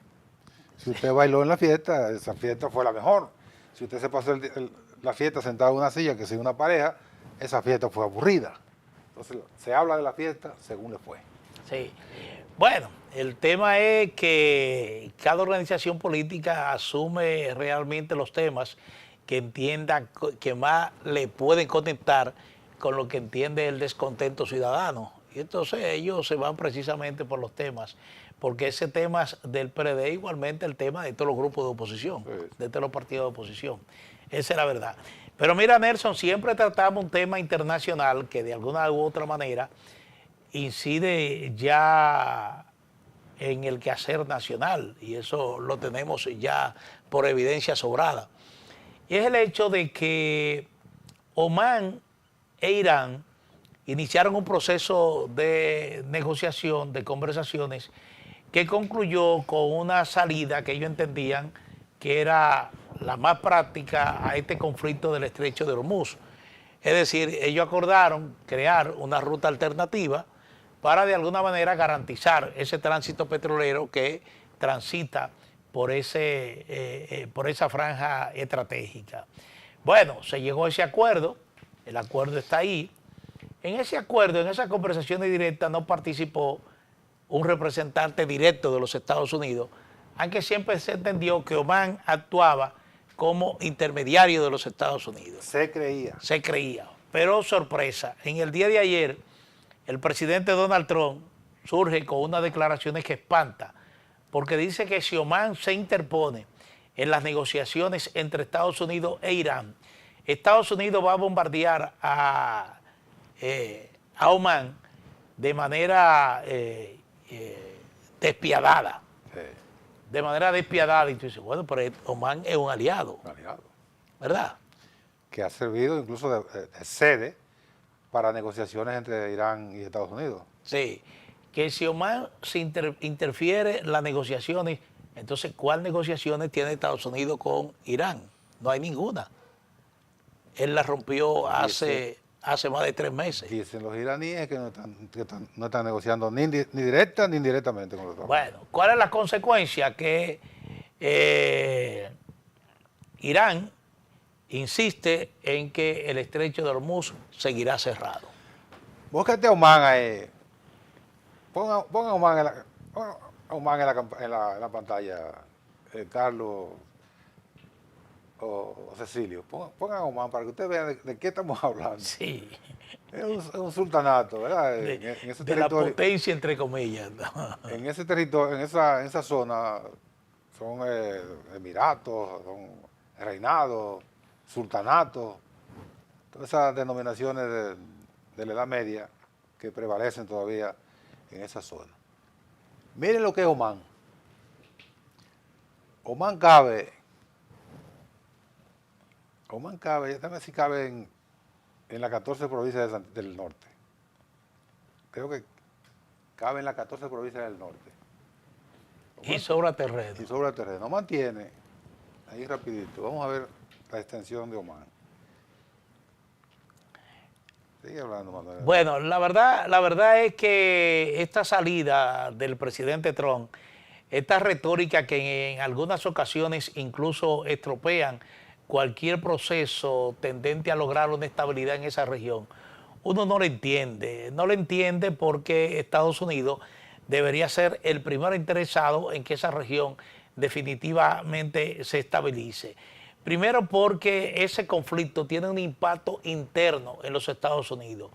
Si usted bailó en la fiesta, esa fiesta fue la mejor. Si usted se pasó la fiesta sentado en una silla que sin una pareja, esa fiesta fue aburrida. Entonces se habla de la fiesta según le fue. Sí. Bueno, el tema es que cada organización política asume realmente los temas que entienda que más le pueden conectar con lo que entiende el descontento ciudadano. Y entonces ellos se van precisamente por los temas, porque ese tema del PRD igualmente el tema de todos los grupos de oposición, de todos los partidos de oposición. Esa es la verdad. Pero mira, Nelson, siempre tratamos un tema internacional que de alguna u otra manera incide ya en el quehacer nacional, y eso lo tenemos ya por evidencia sobrada. Y es el hecho de que Omán e Irán iniciaron un proceso de negociación, de conversaciones, que concluyó con una salida que ellos entendían que era la más práctica a este conflicto del estrecho de Hormuz. Es decir, ellos acordaron crear una ruta alternativa para de alguna manera garantizar ese tránsito petrolero que transita por esa franja estratégica. Bueno, se llegó a ese acuerdo, el acuerdo está ahí. En ese acuerdo, en esas conversaciones directas, no participó un representante directo de los Estados Unidos, aunque siempre se entendió que Omán actuaba como intermediario de los Estados Unidos. Se creía. Se creía. Pero sorpresa, en el día de ayer, el presidente Donald Trump surge con unas declaraciones que espanta, porque dice que si Omán se interpone en las negociaciones entre Estados Unidos e Irán, Estados Unidos va a bombardear a Omán de manera despiadada. Sí. De manera despiadada. Y tú dices, bueno, pero Omán es un aliado. Un aliado. ¿Verdad? Que ha servido incluso de sede para negociaciones entre Irán y Estados Unidos. Sí. Que si Omán se interfiere en las negociaciones, entonces, ¿cuáles negociaciones tiene Estados Unidos con Irán? No hay ninguna. Él la rompió hace más de 3 meses. Dicen los iraníes que no están negociando ni directa ni indirectamente con los Estados Unidos. Bueno, ¿cuál es la consecuencia? Que Irán insiste en que el estrecho de Hormuz seguirá cerrado. Búscate a Omán ahí. Ponga a Omán en la pantalla, Carlos o Cecilio. Pongan a Omán para que ustedes vean de qué estamos hablando. Sí. Es un sultanato, ¿verdad? En ese de la potencia, entre comillas. En ese territorio, en esa zona, son emiratos, son reinados, sultanatos, todas esas denominaciones de la Edad Media que prevalecen todavía en esa zona. Miren lo que es Omán. Omán cabe, déjame si cabe en las 14 provincias del norte. Creo que cabe en las 14 provincias del norte. Omán, y sobra terreno. Y sobra terreno. Omán tiene, ahí rapidito, vamos a ver la extensión de Omán. Sigue hablando, Manuel. Bueno, la verdad es que esta salida del presidente Trump, esta retórica que en algunas ocasiones incluso estropean cualquier proceso tendente a lograr una estabilidad en esa región, uno no lo entiende. No lo entiende porque Estados Unidos debería ser el primero interesado en que esa región definitivamente se estabilice. Primero porque ese conflicto tiene un impacto interno en los Estados Unidos.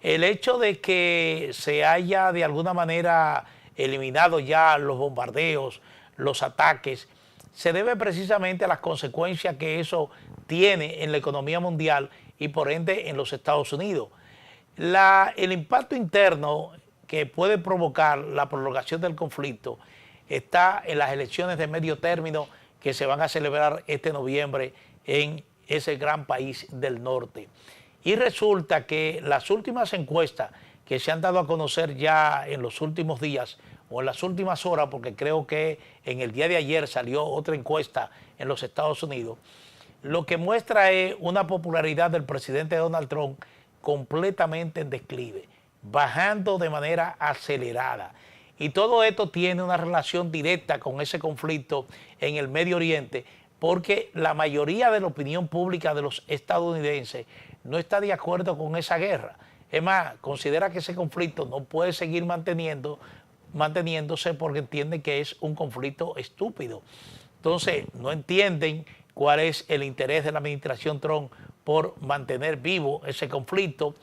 El hecho de que se haya de alguna manera eliminado ya los bombardeos, los ataques, se debe precisamente a las consecuencias que eso tiene en la economía mundial y por ende en los Estados Unidos. El impacto interno que puede provocar la prolongación del conflicto está en las elecciones de medio término que se van a celebrar este noviembre en ese gran país del norte. Y resulta que las últimas encuestas que se han dado a conocer ya en los últimos días o en las últimas horas, porque creo que en el día de ayer salió otra encuesta en los Estados Unidos, lo que muestra es una popularidad del presidente Donald Trump completamente en declive, bajando de manera acelerada. Y todo esto tiene una relación directa con ese conflicto en el Medio Oriente, porque la mayoría de la opinión pública de los estadounidenses no está de acuerdo con esa guerra. Es más, considera que ese conflicto no puede seguir manteniéndose porque entienden que es un conflicto estúpido. Entonces, no entienden cuál es el interés de la administración Trump por mantener vivo ese conflicto,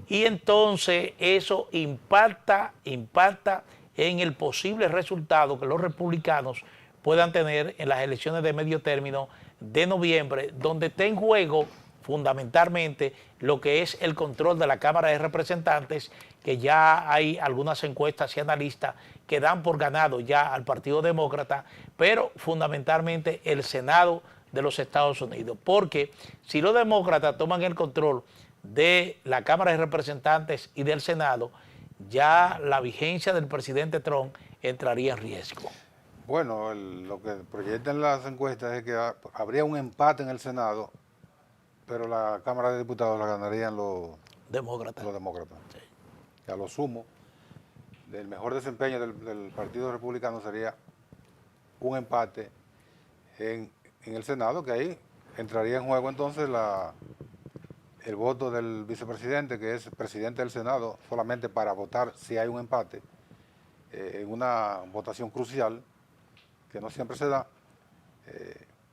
y entonces eso impacta en el posible resultado que los republicanos puedan tener en las elecciones de medio término de noviembre, donde está en juego fundamentalmente lo que es el control de la Cámara de Representantes, que ya hay algunas encuestas y analistas que dan por ganado ya al Partido Demócrata, pero fundamentalmente el Senado de los Estados Unidos, porque si los demócratas toman el control de la Cámara de Representantes y del Senado, ya la vigencia del presidente Trump entraría en riesgo. Bueno, lo que proyectan las encuestas es que habría un empate en el Senado, pero la Cámara de Diputados la ganarían los demócratas. Sí. Que a lo sumo, el mejor desempeño del Partido Republicano sería un empate en el Senado, que ahí entraría en juego entonces el voto del vicepresidente, que es presidente del Senado, solamente para votar si hay un empate, en una votación crucial, que no siempre se da,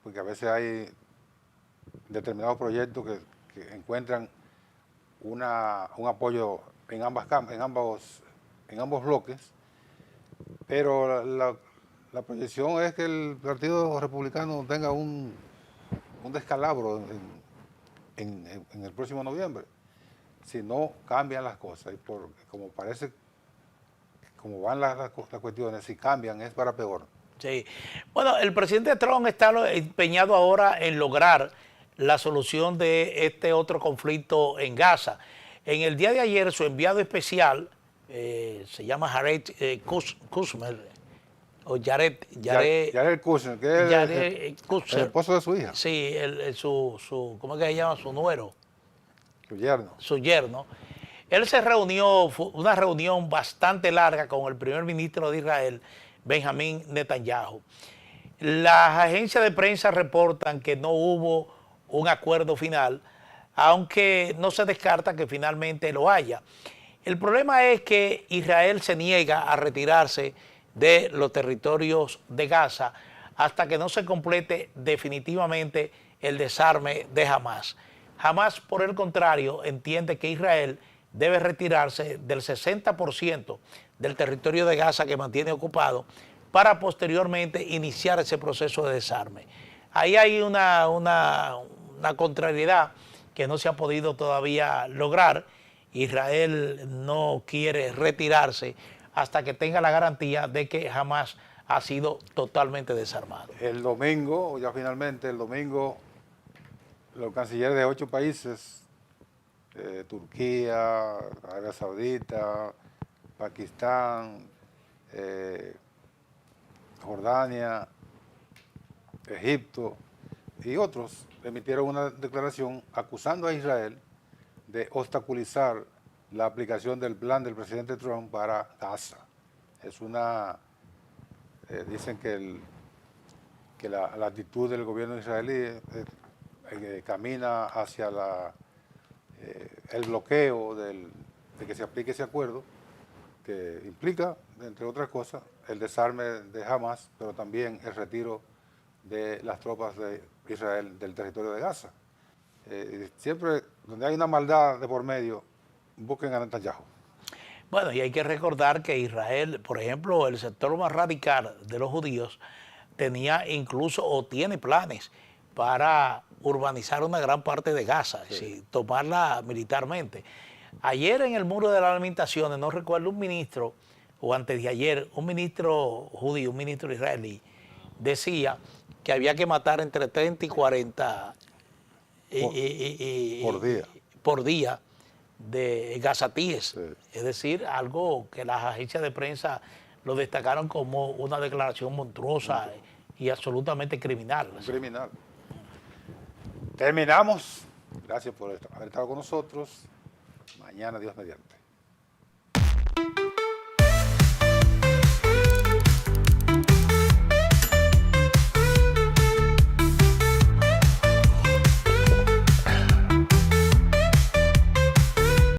porque a veces hay determinados proyectos que encuentran un apoyo en ambos bloques, pero la proyección es que el Partido Republicano tenga un descalabro en el próximo noviembre, si no cambian las cosas. Y como parece, como van las cuestiones, si cambian es para peor. Sí. Bueno, el presidente Trump está empeñado ahora en lograr la solución de este otro conflicto en Gaza. En el día de ayer, su enviado especial, se llama Jared Kushner, o Jared Kushner, que es el esposo de su hija. Sí, ¿cómo es que se llama? Su nuero. Su yerno. Él se reunió, una reunión bastante larga con el primer ministro de Israel, Benjamín Netanyahu. Las agencias de prensa reportan que no hubo un acuerdo final, aunque no se descarta que finalmente lo haya. El problema es que Israel se niega a retirarse de los territorios de Gaza hasta que no se complete definitivamente el desarme de Hamas. Hamas, por el contrario, entiende que Israel debe retirarse del 60% del territorio de Gaza que mantiene ocupado para posteriormente iniciar ese proceso de desarme. Ahí hay una contrariedad que no se ha podido todavía lograr. Israel no quiere retirarse hasta que tenga la garantía de que Hamas ha sido totalmente desarmado. El domingo, ya finalmente, los cancilleres de 8 países, Turquía, Arabia Saudita, Pakistán, Jordania, Egipto y otros, emitieron una declaración acusando a Israel de obstaculizar la aplicación del plan del presidente Trump para Gaza. Es dicen que la actitud del gobierno israelí camina hacia el bloqueo de que se aplique ese acuerdo, que implica, entre otras cosas, el desarme de Hamas, pero también el retiro de las tropas de Israel del territorio de Gaza. Siempre donde hay una maldad de por medio, busquen a Netanyahu. Bueno, y hay que recordar que Israel, por ejemplo, el sector más radical de los judíos, tenía incluso o tiene planes para urbanizar una gran parte de Gaza, sí, es decir, tomarla militarmente. Ayer en el Muro de las Lamentaciones, no recuerdo, un ministro, o antes de ayer, un ministro judío, un ministro israelí, decía que había que matar entre 30 y 40 por día de gazatíes, sí. Es decir, algo que las agencias de prensa lo destacaron como una declaración monstruosa y absolutamente criminal. Criminal. Terminamos. Gracias por haber estado con nosotros. Mañana, Dios mediante.